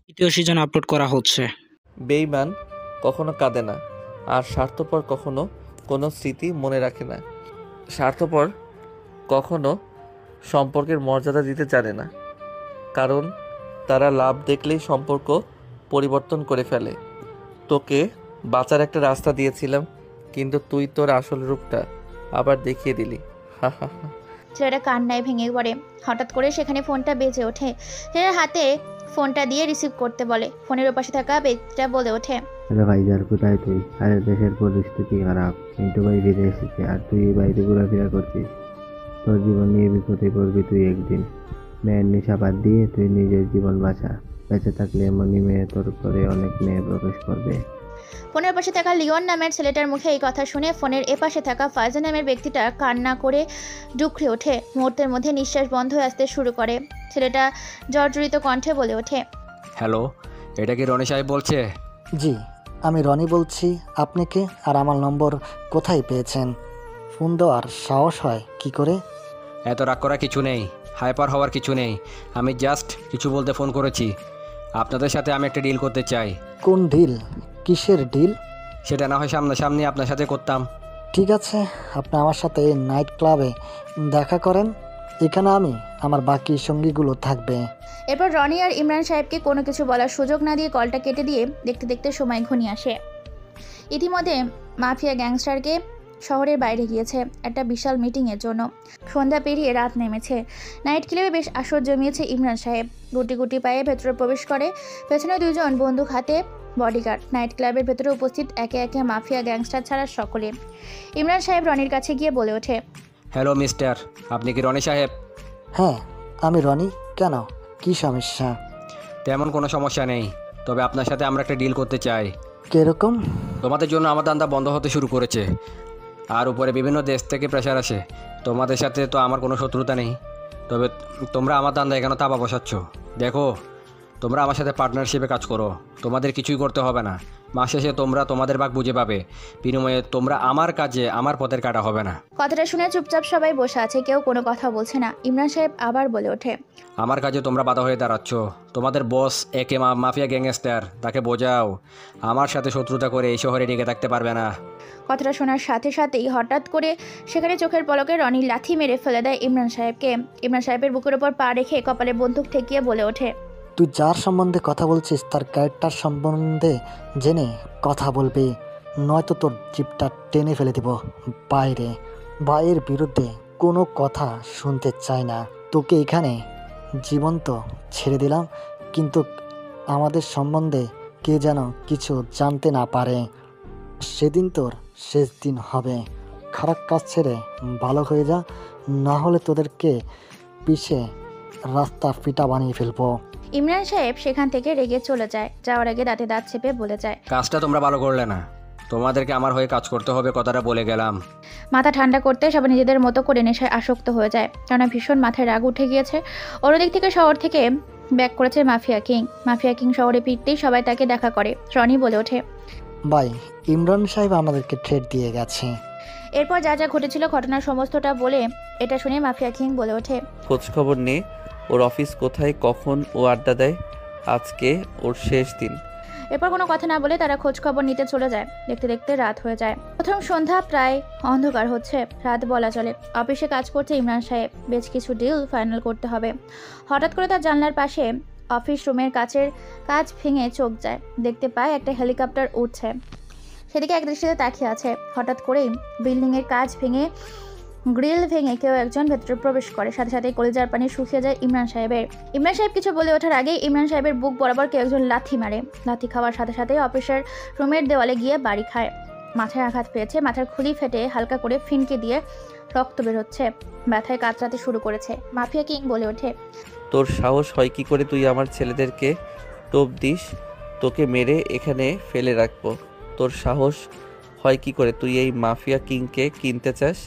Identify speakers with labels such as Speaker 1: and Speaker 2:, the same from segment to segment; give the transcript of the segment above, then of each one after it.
Speaker 1: দ্বিতীয় season upload করা হচ্ছে।
Speaker 2: বেঈমান কখনো কাঁদে না, আর স্বার্থপর কখনো কোনো স্মৃতি মনে রাখে না। স্বার্থপর কখনো সম্পর্কের মর্যাদা দিতে জানে না, কারণ তারা লাভ দেখলেই সম্পর্ক পরিবর্তন করে ফেলে। তোকে বাঁচার একটা রাস্তা দিয়েছিলাম, কিন্তু তুই তোর আসল রূপটা আবার দেখিয়ে দিলি। হা হা হা।
Speaker 3: ছেলেটা কান্নায় ভেঙে পড়ে। হঠাৎ করে সেখানে ফোনটা বেজে ওঠে। ছেলের হাতে ফোনটা দিয়ে রিসিভ করতে বলে। ফোনের ওপাশে থাকা ব্যক্তিটা বলে ওঠে,
Speaker 4: হ্যালো ভাইজার, কোথায় তুই? আরে দেশের পরিস্থিতি খারাপ, মিন্টু ভাই ফিরে এসেছে আর তুই বাইরে ঘোরাফেরা করছিস। তোর জীবন নিয়ে বিপদে পড়বি তুই একদিন। মেয়ের নেশা বাদ দিয়ে তুই নিজের জীবন বাঁচা। বেঁচে থাকলে এমনই মেয়ে তোর করে অনেক মেয়ে প্রবেশ করবে।
Speaker 3: ফোনের পাশে থাকা লিওন নামের ছেলেটার মুখে এই কথা শুনে ফোনের এপাশে থাকা ফাইজা নামের ব্যক্তিটা কান্না করে ডুকরে ওঠে। মুহূর্তের মধ্যে নিঃশ্বাস বন্ধ হয়ে আসতে শুরু করে। ছেলেটা জর্জরিত কণ্ঠে বলে ওঠে,
Speaker 5: হ্যালো, এটা কি রনি সাহেব বলছে?
Speaker 6: জি, আমি রনি বলছি। আপনি কে আর আমার নম্বর কোথায় পেয়েছেন? ফোন দেওয়ার সাহস হয় কি করে?
Speaker 5: এত রাগ করা কিছু নেই, হাইপার হওয়ার কিছু নেই। আমি জাস্ট কিছু বলতে ফোন করেছি। আপনাদের সাথে আমি একটা ডিল করতে চাই।
Speaker 6: কোন ডিল? কিসের ডিল?
Speaker 5: সেটা না হয় সামনাসামনি আপনার সাথে করতাম।
Speaker 6: ঠিক আছে, আপনি আমার সাথে নাইট ক্লাবে দেখা করেন। এখানে আমি আমার বাকি সঙ্গীগুলো থাকবে।
Speaker 3: এরপর রনি আর ইমরান সাহেবকে কোনো কিছু বলার সুযোগ না দিয়ে কলটা কেটে দিয়ে দেখতে দেখতে সময় ঘনিয়ে আসে। ইতিমধ্যে মাফিয়া গ্যাংস্টারকে শহরের বাইরে গিয়েছে একটা বিশাল মিটিংয়ের জন্য। সন্ধ্যা পেরিয়ে রাত নেমেছে। নাইট ক্লাবে বেশ আসর জমিয়েছে ইমরান সাহেব। গুটি গুটি পায়ে ভেতরে প্রবেশ করে। পেছনে দুজন বন্দুক হাতে বডিগার্ড। নাইট ক্লাবের ভেতরে উপস্থিত একে একে মাফিয়া গ্যাংস্টার ছাড়া সকলে। ইমরান সাহেব রনির কাছে গিয়ে বলে ওঠে,
Speaker 5: হ্যালো মিস্টার, আপনি কি রনি সাহেব?
Speaker 6: হ্যাঁ, আমি রনি। কেন, কি সমস্যা?
Speaker 5: তেমন কোনো সমস্যা নেই, তবে আপনার সাথে আমরা একটা ডিল করতে চাই।
Speaker 6: কিরকম?
Speaker 5: তোমাদের জন্য আমার দান্দা বন্ধ হতে শুরু করেছে, আর উপরে বিভিন্ন দেশ থেকে প্রেশার আসে। তোমাদের সাথে তো আমার কোনো শত্রুতা নেই, তবে তোমরা আমার দান্দা এখানে তাবা বসাচ্ছ। দেখো, তোমরা আমার সাথে পার্টনারশিপে কাজ করো, তোমাদের কিছুই করতে হবে না। মাস শেষে তোমরা তোমাদের ভাগ বুঝে পাবে। বিনিময়ে তোমরা আমার কাজে আমার পথের কাটা হবে না।
Speaker 3: কথাটা শুনে চুপচাপ সবাই বসে আছে, কেউ কোনো কথা বলছে না। ইমরান সাহেব আবার বলে ওঠে,
Speaker 5: আমার কাজে তোমরা বাধা হয়ে দাঁড়াচ্ছ। তোমাদের বস একে মাফিয়া গ্যাংস্টার, তাকে বোঝাও আমার সাথে শত্রুতা করে এই শহরে টিকে থাকতে পারবে না।
Speaker 3: কথাটা শোনার সাথে সাথেই হঠাৎ করে সেখানে চোখের পলকে রনি লাথি মেরে ফেলে দেয় ইমরান সাহেবকে। ইমরান সাহেবের বুকের ওপর পা রেখে কপালে বন্দুক ঠেকিয়ে বলে ওঠে,
Speaker 6: তুই যার সম্বন্ধে কথা বলছিস তার ক্যারেক্টার সম্বন্ধে জেনে কথা বলবি, নয়তো তোর জিপটা টেনে ফেলে দিব বাইরে। ভাইয়ের বিরুদ্ধে কোনো কথা শুনতে চাই না। তোকে এখানে জীবন্ত ছেড়ে দিলাম, কিন্তু আমাদের সম্বন্ধে কে যেন কিছু জানতে না পারে। সেদিন তোর শেষ দিন হবে। খারাপ কাজ ছেড়ে ভালো হয়ে যা, না হলে তোদেরকে পিছে রাস্তা ফিটা বানিয়ে ফেলবো।
Speaker 3: ইমরান সাহেব সেখান থেকে রেগে চলে যায়। যাওয়ার আগে দাঁতে দাঁত চেপে বলে যায়,
Speaker 5: কাজটা তোমরা ভালো করলে না, তোমাদেরকে আমার হয়ে কাজ করতে হবে, কথাটা বলে গেলাম।
Speaker 3: মাথা ঠান্ডা করতে সবাই নিজেদের মতো করে নেশায় আসক্ত হয়ে যায়, কেননা ভীষণ মাথায় রাগ উঠে গিয়েছে। অন্যদিক থেকে শহর থেকে ব্যাক করেছে মাফিয়া কিং। মাফিয়া কিং শহরে ফিরতেই সবাই তাকে দেখা করে। রনি বলে ওঠে,
Speaker 6: ভাই, ইমরান সাহেব আমাদেরকে থ্রেট দিয়ে গেছে।
Speaker 3: এরপর যা যা ঘটেছিল ঘটনার সমস্তটা বলে এটা শুনে মাফিয়া কিং বলে ওঠে,
Speaker 2: খোঁজ খবর নে, ওর অফিস কোথায়, কখন ও আড্ডা দেয়। আজকে ওর শেষ দিন।
Speaker 3: এরপর কোনো কথা না বলে তারা খোঁজ খবর নিতে চলে যায়। দেখতে দেখতে রাত হয়ে যায়। প্রথম সন্ধ্যা প্রায় অন্ধকার হচ্ছে, রাত বলা চলে। অফিসে কাজ করছে ইমরান সাহেব, বেশ কিছু ডিল ফাইনাল করতে হবে। হঠাৎ করে তার জানলার পাশে অফিস রুমের কাচের কাঁচ ভেঙে চোখ যায়। দেখতে পায় একটা হেলিকপ্টার উঠছে, সেদিকে একদৃষ্টিতে তাকিয়ে আছে। হঠাৎ করেই বিল্ডিংয়ের কাঁচ ভেঙে গ্রিল ভেঙে কেউ একজন ভেতরে প্রবেশ করে। সাথে সাথে কলিজার পানি শুকিয়ে যায় ইমরান সাহেবের। ইমরান সাহেব কিছু বলে ওঠার আগে ইমরান সাহেবের বুক বরাবর কেউ একজন লাথি মারে। লাথি খাওয়ার সাথে সাথে অফিসের রুমের দেওয়ালে গিয়ে বাড়ি খায়। মাথায় আঘাত পেয়েছে, মাথার খুলি ফেটে হালকা করে ফিনকে দিয়ে রক্ত বের হচ্ছে। ব্যথায় কাতরাতে শুরু করেছে। মাফিয়া কিং বলে ওঠে,
Speaker 2: তোর সাহস হয় কি করে তুই আমার ছেলেদেরকে টোপ দিস? তোকে মেরে এখানে ফেলে রাখবো। তোর সাহস হয় কি করে তুই এই মাফিয়া কিংকে কিনতে চাস?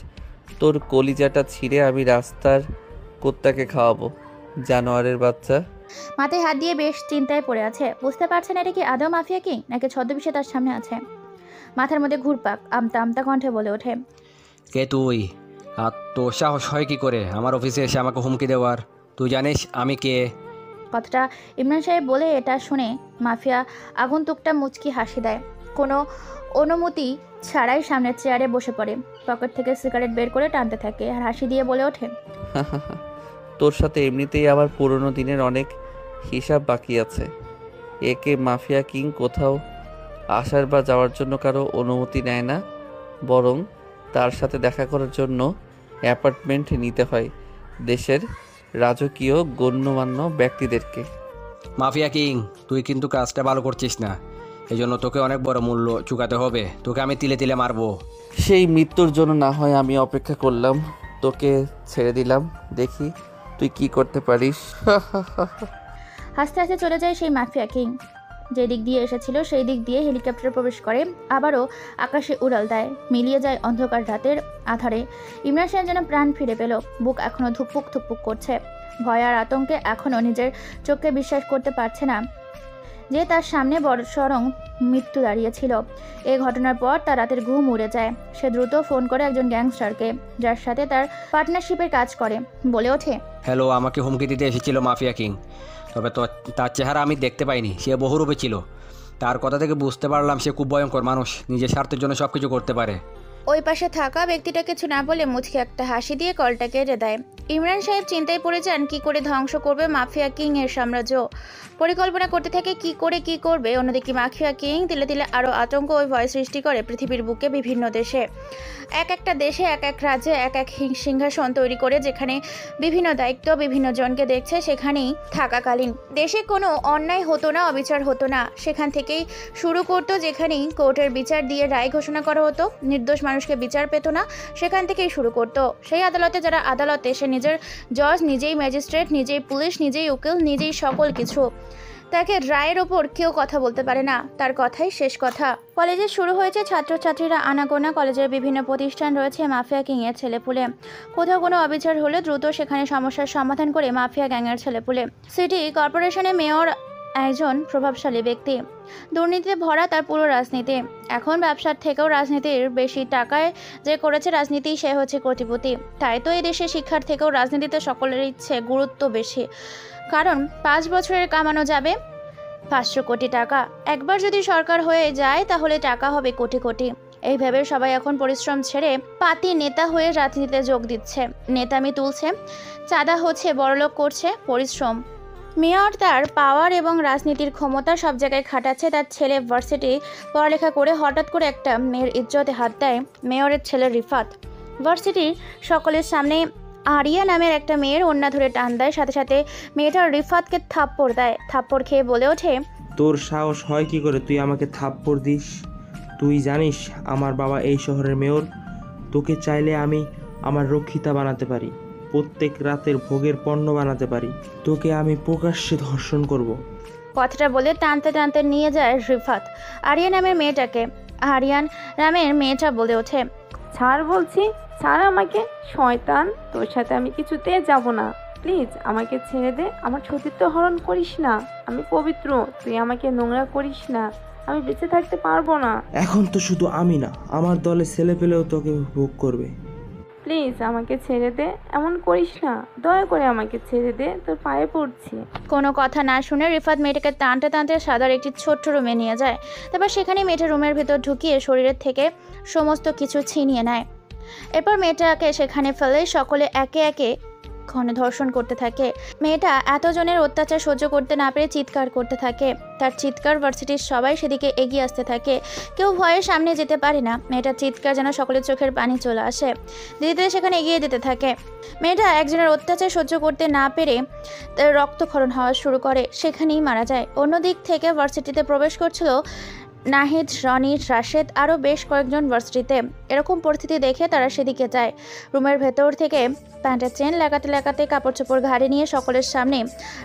Speaker 2: তোর কলিজাটা ছিঁড়ে আমি রাস্তার কুত্তাকে খাওয়াবো, জানোয়ারের বাচ্চা।
Speaker 3: মাথায় হাত দিয়ে বেশ চিন্তায় পড়ে আছে। বুঝতে পারছেন এটা কি আদৌ মাফিয়া কিং নাকি ছদ্মবেশে তার সামনে আছে। মাথার মধ্যে ঘুরপাক, আমতা আমতা কণ্ঠে বলে ওঠে,
Speaker 5: কে তুই? আর তোর সাহস হয় কি করে আমার অফিসে এসে আমাকে হুমকি দেওয়ার? তুই জানিস আমি কে?
Speaker 3: কথাটা ইমরান সাহেব বলে এটা শুনে মাফিয়া আগন্তুকটা মুচকি হাসি দেয়। কোনো অনুমতি ছাড়াই সামনের চেয়ারে বসে পড়ে, পকেট থেকে সিগারেট বের করে টানতে থাকে আর হাসি দিয়ে বলে ওঠে,
Speaker 2: তোর সাথে এমনিতেই আবার পুরনো দিনের অনেক হিসাব বাকি আছে। একে মাফিয়া কিং কোথাও আসার বা যাওয়ার জন্য কারো অনুমতি নেয় না, বরং তার সাথে দেখা করার জন্য অ্যাপার্টমেন্ট নিতে হয় দেশের রাজকীয় গণ্যমান্য ব্যক্তিদেরকে।
Speaker 5: মাফিয়া কিং, তুই কিন্তু কাজটা ভালো করছিস না, এই জন্য তোকে অনেক বড় মূল্য চুকাতে হবে। তোকে আমি তিলে তিলে মারবো।
Speaker 2: সেই মৃত্যুর জন্য না হয় আমি অপেক্ষা করলাম, তোকে ছেড়ে দিলাম, দেখি তুই কি করতে পারিস।
Speaker 3: হাসতে হাসতে চলে যায় সেই মাফিয়া কিং। যে দিক দিয়ে এসেছিল সেই দিক দিয়ে হেলিকপ্টারে প্রবেশ করে, আবারও আকাশে উড়াল দেয়। মিলিয়ে যায় অন্ধকার রাতের আধারে। ইমরান সাহেব যেন প্রাণ ফিরে পেল। বুক এখনও ধুকপুক ধুকপুক করছে। ভয় আর আতঙ্কে এখনও নিজের চোখকে বিশ্বাস করতে পারছে না যে তার সামনে বড়সড় মৃত্যু দাঁড়িয়েছিল। এই ঘটনার পর তার রাতের ঘুম উড়ে যায়। সে দ্রুত ফোন করে একজন গ্যাংস্টারকে, যার সাথে তার পার্টনারশিপের কাজ করে, বলে ওঠে,
Speaker 5: হ্যালো, আমাকে হুমকি দিতে এসেছিল মাফিয়া কিং, তবে তার চেহারা আমি দেখতে পাইনি। সে বহুরূপে ছিল। তার কথা থেকে বুঝতে পারলাম সে খুব ভয়ঙ্কর মানুষ, নিজের স্বার্থের জন্য সব কিছু করতে পারে।
Speaker 3: ওই পাশে থাকা ব্যক্তিটা কিছু না বলে মুচকে একটা হাসি দিয়ে কলটা কেটে দেয়। ইমরান সাহেব চিন্তায় পড়ে যান কি করে ধ্বংস করবে মাফিয়া কিং এর সাম্রাজ্য। পরিকল্পনা করতে থাকে কি করে কি করবে। অন্যদিকে মাফিয়া কিং তিলে তিলে আরও আতঙ্ক ও ভয় সৃষ্টি করে পৃথিবীর বুকে বিভিন্ন দেশে। এক একটা দেশে এক এক রাজ্যে এক এক সিংহাসন তৈরি করে, যেখানে বিভিন্ন দায়িত্ব বিভিন্ন জনকে দেখছে। সেখানেই থাকাকালীন দেশে কোনো অন্যায় হতো না, অবিচার হতো না। সেখান থেকেই শুরু করতো, যেখানেই কোর্টের বিচার দিয়ে রায় ঘোষণা করা হতো, নির্দোষ মানুষকে বিচার পেত না, সেখান থেকেই শুরু করতো। সেই আদালতে যারা আদালতে, সে নিজের জজ, নিজেই ম্যাজিস্ট্রেট, নিজেই পুলিশ, নিজেই উকিল, নিজেই সকল কিছু। তাকে রায়ের ওপর কেউ কথা বলতে পারে না, তার কথাই শেষ কথা। কলেজে শুরু হয়েছে ছাত্রছাত্রীরা আনাগোনা। কলেজের বিভিন্ন প্রতিষ্ঠান রয়েছে মাফিয়া কিংয়ের ছেলেপুলে। কোথাও কোনো অবিচার হলে দ্রুত সেখানে সমস্যার সমাধান করে মাফিয়া গ্যাংয়ের ছেলেপুলে। সিটি কর্পোরেশনের মেয়র একজন প্রভাবশালী ব্যক্তি। দুর্নীতিতে ভরা তার পুরো রাজনীতি। এখন ব্যবসার থেকেও রাজনীতির বেশি টাকায় যে করেছে রাজনীতি, সে হচ্ছে কোটিপতি। তাই তো এই দেশে শিক্ষার থেকেও রাজনীতিতে সকলের ইচ্ছে গুরুত্ব বেশি, কারণ 5 বছরের কামানো যাবে 500 কোটি টাকা। একবার যদি সরকার হয়ে যায় তাহলে টাকা হবে কোটি কোটি। এই ভেবে সবাই এখন পরিশ্রম ছেড়ে পাতি নেতা হয়ে রাজনীতিতে যোগ দিচ্ছে। নেতামি তুলছে, চাঁদা হচ্ছে, বড়লোক করছে। পরিশ্রম। মেয়র তার পাওয়ার এবং রাজনীতির ক্ষমতা সব জায়গায় খাটাচ্ছে। তার ছেলে ভার্সিটি পড়ালেখা করে হঠাৎ করে একটা মেয়ের ইজ্জতে হাত দেয় মেয়রের ছেলে রিফাত। ভার্সিটির সকলের সামনে আরিয়া নামের একটা মেয়ের ওড়না ধরে টান দেয়, সাথে সাথে মেয়েটার রিফাতকে থাপ্পড় দেয়। থাপ্পড় খেয়ে বলে ওঠে,
Speaker 7: তোর সাহস হয় কি করে তুই আমাকে থাপ্পড় দিস? তুই জানিস আমার বাবা এই শহরের মেয়র। তোকে চাইলে আমি আমার রক্ষিতা বানাতে পারি, প্রত্যেক রাতের ভোগের পণ্য বানাতে পারি। তোকে আমি প্রকাশ্যে ধর্ষণ করব।
Speaker 3: কথাটা বলে টানতে টানতে নিয়ে যায় রিফাত আরিয়া নামের মেয়েটাকে। আরিয়ান নামের মেয়েটা বলে ওঠে,
Speaker 8: ছাড় বলছি, ছাড় আমাকে। শয়তান, তোর সাথে আমি কিছুতে যাব না। প্লিজ আমাকে ছেড়ে দে। আমার সতীত্ব হরণ করিস না। আমি পবিত্র, তুই আমাকে নোংরা করিস না। আমি বেঁচে থাকতে পারবো না।
Speaker 7: এখন তো শুধু আমি না, আমার দলে ছেলে পেলেও তোকে ভোগ করবে।
Speaker 8: প্লিজ আমাকে ছেড়ে দে, এমন করিস না। দয়া করে আমাকে ছেড়ে দে, তোর পায়ে পড়ছি।
Speaker 3: কোনো কথা না শুনে রিফাত মেয়েটাকে টানতে টানতে সাদার একটি ছোট্ট রুমে নিয়ে যায়। তারপর সেখানে মেয়েটা রুমের ভিতর ঢুকিয়ে শরীরের থেকে সমস্ত কিছু ছিনিয়ে নেয়। এরপর মেয়েটাকে সেখানে ফেলে সকলে একে একে ধর্ষণ করতে থাকে। মেয়েটা এতজনের অত্যাচার সহ্য করতে না পেরে চিৎকার করতে থাকে। তার চিৎকার ভার্সিটির সবাই সেদিকে এগিয়ে আসতে থাকে। কেউ ভয়ে সামনে যেতে পারে না। মেয়েটার চিৎকার যেন সকলের চোখের পানি চলে আসে। ধীরে সেখানে এগিয়ে যেতে থাকে। মেয়েটা একজনের অত্যাচার সহ্য করতে না পেরে রক্তক্ষরণ হওয়া শুরু করে, সেখানেই মারা যায়। অন্যদিক থেকে ভার্সিটিতে প্রবেশ করছিল নাহিদ, রনি, রাশেদ, আরও বেশ কয়েকজন ভার্সিটিতে। এরকম পরিস্থিতি দেখে তারা সেদিকে যায়। রুমের ভেতর থেকে প্যান্টের চেন লাগাতে লাগাতে কাপড় চোপড় ঘাড়ে নিয়ে সকলের সামনে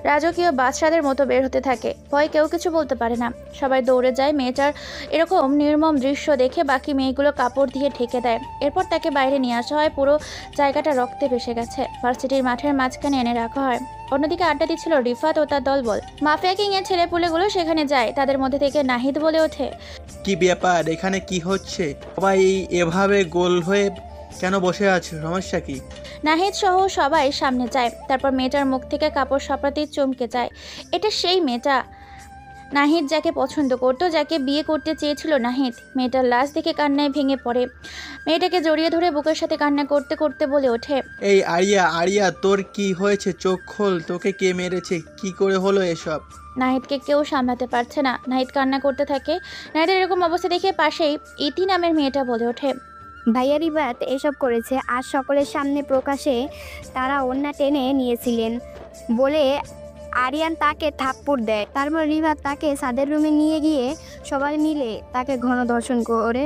Speaker 3: রাজকীয় বাদশাদের মতো বের হতে থাকে। ভয় কেউ কিছু বলতে পারে না, সবাই দৌড়ে যায়। মেয়েটার এরকম নির্মম দৃশ্য দেখে বাকি মেয়েগুলো কাপড় দিয়ে ঢেকে দেয়। এরপর তাকে বাইরে নিয়ে আসা হয়। পুরো জায়গাটা রক্তে ভেসে গেছে। ভার্সিটির মাঠের মাঝখানে এনে রাখা হয়। অন্যদিকে আড্ডা দিচ্ছিল রিফাত ও তার দলবল। মাফিয়া কিং এর ছেলেপুলেগুলো সেখানে যায়। তাদের মধ্যে থেকে নাহিদ বলে ওঠে,
Speaker 9: কি ব্যাপার, এখানে কি হচ্ছে? সবাই এভাবে গোল হয়ে কেন বসে আছে? সমস্যা কি?
Speaker 3: নাহিদ সহ সবাই সামনে যায়। তারপর মেয়েটার মুখ থেকে কাপড় সরাতেই চমকে যায়। এটা সেই মেয়েটা নাহিদ যাকে পছন্দ করত, যাকে বিয়ে করতে চেয়েছিল নাহিদ। মেয়েটার লাশ দেখে কান্নায় ভেঙে পড়ে। মেয়েটাকে জড়িয়ে ধরে বুকের সাথে কান্না করতে করতে বলে ওঠে,
Speaker 9: এই আরিয়া, আরিয়া তোর কি হয়েছে? চোখ খোল, তোকে কে মেরেছে? কি করে হলো এসব?
Speaker 3: নাহিদকে কেউ সামলাতে পারছে না। নাহিদ কান্না করতে থাকে। নাহিদের এরকম অবস্থা দেখে পাশেই ইতি নামের মেয়েটা বলে ওঠে,
Speaker 10: ভাইয়া রিবাত এসব করেছে, আর সকলের সামনে প্রকাশে তারা ওড়না টেনে নিয়েছিলেন বলে আরিয়ান তাকে থাপ্পড় দেয়। তারপর রিবাত তাকে সাদের রুমে নিয়ে গিয়ে সবাই মিলে তাকে ঘন ধর্ষণ করে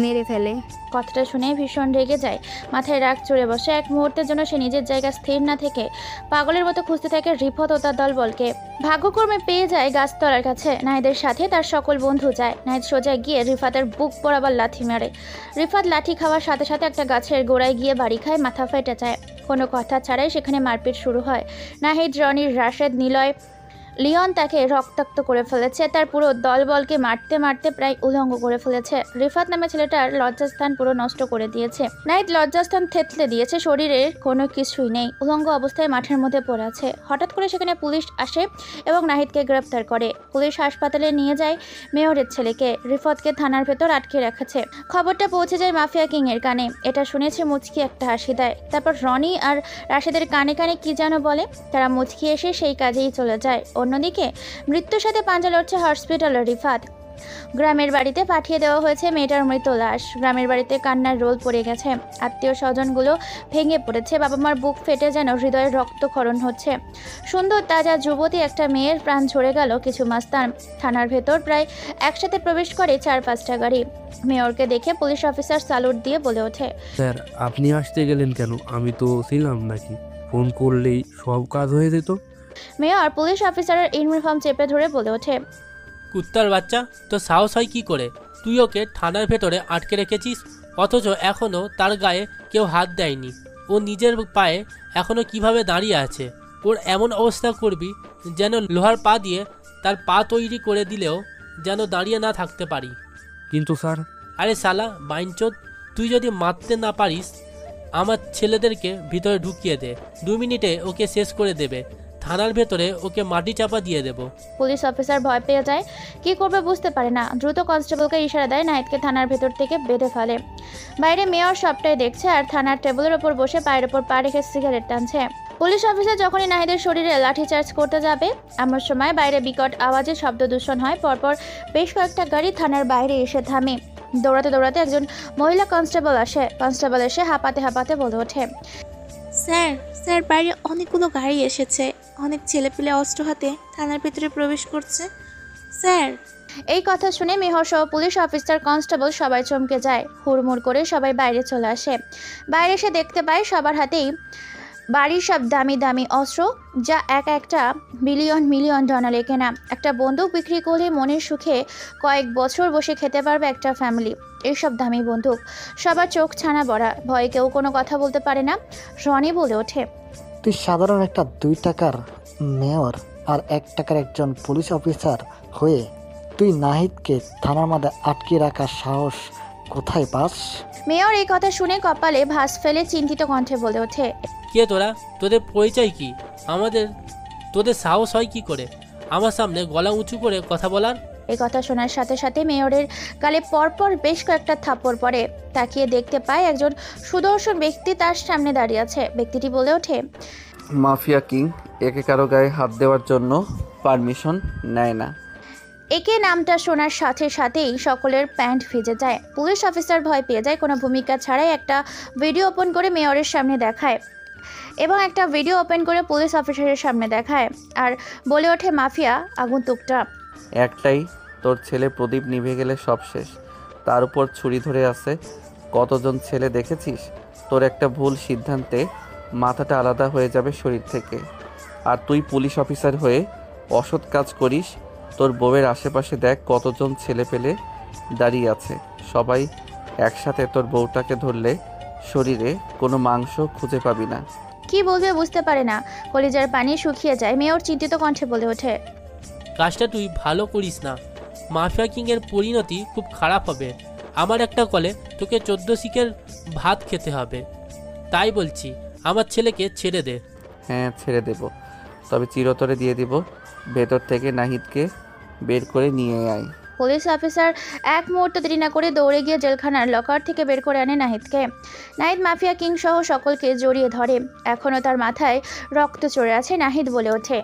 Speaker 10: মেরে ফেলে।
Speaker 3: কথাটা শুনে ভীষণ রেগে যায়, মাথায় রাগ চড়ে বসে। এক মুহূর্তের জন্য সে নিজের জায়গা স্থির না থেকে পাগলের মতো খুঁজতে থাকে রিফাত ও তার দলবলকে। ভাগ্যক্রমে পেয়ে যায় গাছতলার কাছে। নাহিদের সাথে তার সকল বন্ধু যায়। নাহিদ সোজা গিয়ে রিফাতের বুক বরাবর লাথি মারে। রিফাত লাঠি খাওয়ার সাথে সাথে একটা গাছের গোড়ায় গিয়ে বাড়ি খায়, মাথা ফেটে যায়। কোনো কথা ছাড়াই সেখানে মারপিট শুরু হয়। নাহিদ, রনি, রাশেদ, নিলয়, লিওন তাকে রক্তাক্ত করে ফেলেছে। তার পুরো দলবলকে মারতে মারতে প্রায় উলঙ্গ করে ফেলেছে। রিফাত নামে ছেলেটার লজ্জাস্থান পুরো নষ্ট করে দিয়েছে। নাহিদ লজ্জাস্থান থেতলে দিয়েছে, শরীরের কোনো কিছুই নেই, উলঙ্গ অবস্থায় মাঠের মধ্যে পড়ে আছে। হঠাৎ করে সেখানে পুলিশ আসে এবং নাহিদকে গ্রেপ্তার করে। পুলিশ হাসপাতালে নিয়ে যায় মেয়রের ছেলেকে। রিফাতকে থানার ভেতর আটকে রেখেছে। খবরটা পৌঁছে যায় মাফিয়া কিং এর কানে। এটা শুনেছে মুচকি একটা হাসি দেয়। তারপর রনি আর রাশেদের কানে কানে কি যেন বলে। তারা মুচকি এসে সেই কাজেই চলে যায়। অন্যদিকে মৃত্যুর সাথে পাঞ্জা লড়ছে হসপিটালের রিফাত। গ্রামের বাড়িতে পাঠিয়ে দেওয়া হয়েছে মেয়েটার মৃত লাশ। গ্রামের বাড়িতে কান্নার রোল পড়ে গেছে। আত্মীয় স্বজনগুলো ভেঙে পড়েছে। বাবা মার বুক ফেটে যেন হৃদয়ের রক্তক্ষরণ হচ্ছে। সুন্দর তাজা যুবতী একটা মেয়ের প্রাণ ঝরে গেল কিছু মাস্তান। থানার ভেতর প্রায় একসাথে প্রবেশ করে 4-5টা গাড়ি। মেয়রকে দেখে পুলিশ অফিসার স্যালুট দিয়ে বলে ওঠে,
Speaker 11: স্যার আপনি আসতে গেলেন কেন? আমি তো ছিলাম নাকি? ফোন করলেই সব কাজ হয়ে যেত।
Speaker 3: মেয়র পুলিশ অফিসারের ইউনিফর্ম চেপে ধরে বলে ওঠে,
Speaker 12: কুত্তার বাচ্চা, তো সাহস হয় কি করে? তুই ওকে থানার ভেতরে আটকে রেখেছিস, অথচ এখনও তার গায়ে কেউ হাত দেয়নি। ও নিজের পায়ে এখনও কিভাবে দাঁড়িয়ে আছে। ওর এমন অবস্থা করবি যেন লোহার পা দিয়ে তার পা তৈরি করে দিলেও যেন দাঁড়িয়ে না থাকতে পারি।
Speaker 11: কিন্তু স্যার।
Speaker 12: আরে শালা বাইনচোদ, তুই যদি মারতে না পারিস আমার ছেলেদেরকে ভিতরে ঢুকিয়ে দে, 2 মিনিটে ওকে শেষ করে দেবে। থানার ভেতরে ওকে মাটি চাপা দিয়ে দেব।
Speaker 3: পুলিশ অফিসার ভয় পেয়ে যায়, কি করবে বুঝতে পারে না। দ্রুত কনস্টেবলকে ইশারা দেয়, নাহিদকে থানার ভেতর থেকে বেঁধে ফেলে। বাইরে মেয়র সবটাই দেখছে আর থানার টেবিলের ওপর বসে পায়ের ওপর পা রেখে সিগারেট টানছে। পুলিশ অফিসার যখনই নাহিদের শরীরে লাঠিচার্জ করতে যাবে এমন সময় বাইরে বিকট আওয়াজে শব্দ দূষণ হয়। পরপর বেশ কয়েকটা গাড়ি থানার বাইরে এসে থামে। দৌড়াতে দৌড়াতে একজন মহিলা কনস্টেবল আসে। কনস্টেবল এসে হাঁপাতে হাঁপাতে বলে ওঠে,
Speaker 13: স্যার, স্যার বাইরে অনেকগুলো গাড়ি এসেছে, অনেক ছেলেপিলে অস্ত্র হাতে থানার ভেতরে প্রবেশ করছে স্যার।
Speaker 3: এই কথা শুনে মেয়র সহ পুলিশ অফিসার, কনস্টেবল সবাই চমকে যায়। হুড়মুড় করে সবাই বাইরে চলে আসে। বাইরে এসে দেখতে পায় সবার হাতেই বাড়ির সব দামি দামি অস্ত্র, যা একটা মিলিয়ন ডলারে কেনা। একটা বন্দুক বিক্রি করলে মনের সুখে কয়েক বছর বসে খেতে পারবে একটা ফ্যামিলি। এইসব দামি বন্দুক। সবার চোখ ছানা বড়া, ভয়ে কেউ কোনো কথা বলতে পারে না। রনি বলে ওঠে,
Speaker 6: তুই সাধারণ একটা 2 টাকার মেয়র আর 1 টাকার একজন পুলিশ অফিসার হয়ে তুই নাহিদকে থানার মধ্যে আটকে রাখার সাহস কোথায় পাস?
Speaker 3: মেয়র এই কথা শুনে কপালে ভাঁজ ফেলে চিন্তিত কণ্ঠে বলে ওঠে,
Speaker 12: কে তোরা? তোদের পরিচয় কি? তোদের সাহস হয় কি করে আমার সামনে গলা উঁচু করে কথা বলার?
Speaker 3: এই কথা শোনার সাথে সাথে মেয়রের গালে পরপর বেশ কয়েকটা থাপ্পড় পড়ে। তাকিয়ে দেখতে পায় একজন সুদর্শন ব্যক্তি তার সামনে দাঁড়িয়ে আছে। ব্যক্তিটি বলে ওঠে,
Speaker 2: মাফিয়া কিং একে কারো গায়ে হাত দেওয়ার জন্য পারমিশন নেয় না।
Speaker 3: একে নামটা শোনার সাথে সাথেই সকলের প্যান্ট ভিজে যায়। পুলিশ অফিসার ভয় পেয়ে যায়। কোনো ভূমিকা ছাড়াই একটা ভিডিও ওপেন করে মেয়রের সামনে দেখায় এবং একটা ভিডিও ওপেন করে পুলিশ অফিসারের সামনে দেখায় আর বলে ওঠে, মাফিয়া আগন্তুকটা
Speaker 2: একটাই, তোর ছেলে প্রদীপ নিভে গেলে সব শেষ। তার উপর ছুরি ধরে আছে। কতজন ছেলে দেখেছিস? তোর একটা ভুল সিদ্ধান্তে মাথাটা আলাদা হয়ে যাবে শরীর থেকে। আর তুই পুলিশ অফিসার হয়ে অসৎ কাজ করিস। তোর বউয়ের আশেপাশে দেখ কতজন ছেলে পেলে দাঁড়িয়ে আছে। সবাই একসাথে তোর বউটাকে ধরলে শরীরে কোনো মাংস খুঁজে পাবি না।
Speaker 3: কি বলবে বুঝতে পারে না। কলিজার পানি শুকিয়ে যায়। মেয়র চিন্তিত কণ্ঠে বলে ওঠে,
Speaker 12: কাজটা তুই ভালো করিস না। মাফিয়া কিংয়ের পরিণতি খুব খারাপ হবে। আমার একটা কলে তোকে 14 শিকের ভাত খেতে হবে। তাই বলছি আমার ছেলেকে ছেড়ে দে।
Speaker 2: হ্যাঁ ছেড়ে দেব, তবে চিরতরে দিয়ে দিব। ভেতর থেকে নাহিদকে বের করে নিয়ে আয়।
Speaker 3: পুলিশ অফিসার এক মুহূর্ত দেরি না করে দৌড়ে গিয়ে জেলখানার লকার থেকে বের করে আনে নাহিদকে। নাহিদ মাফিয়া কিং সহ সকলকে জড়িয়ে ধরে। এখনও তার মাথায় রক্ত চড়ে আছে। নাহিদ বলে ওঠে,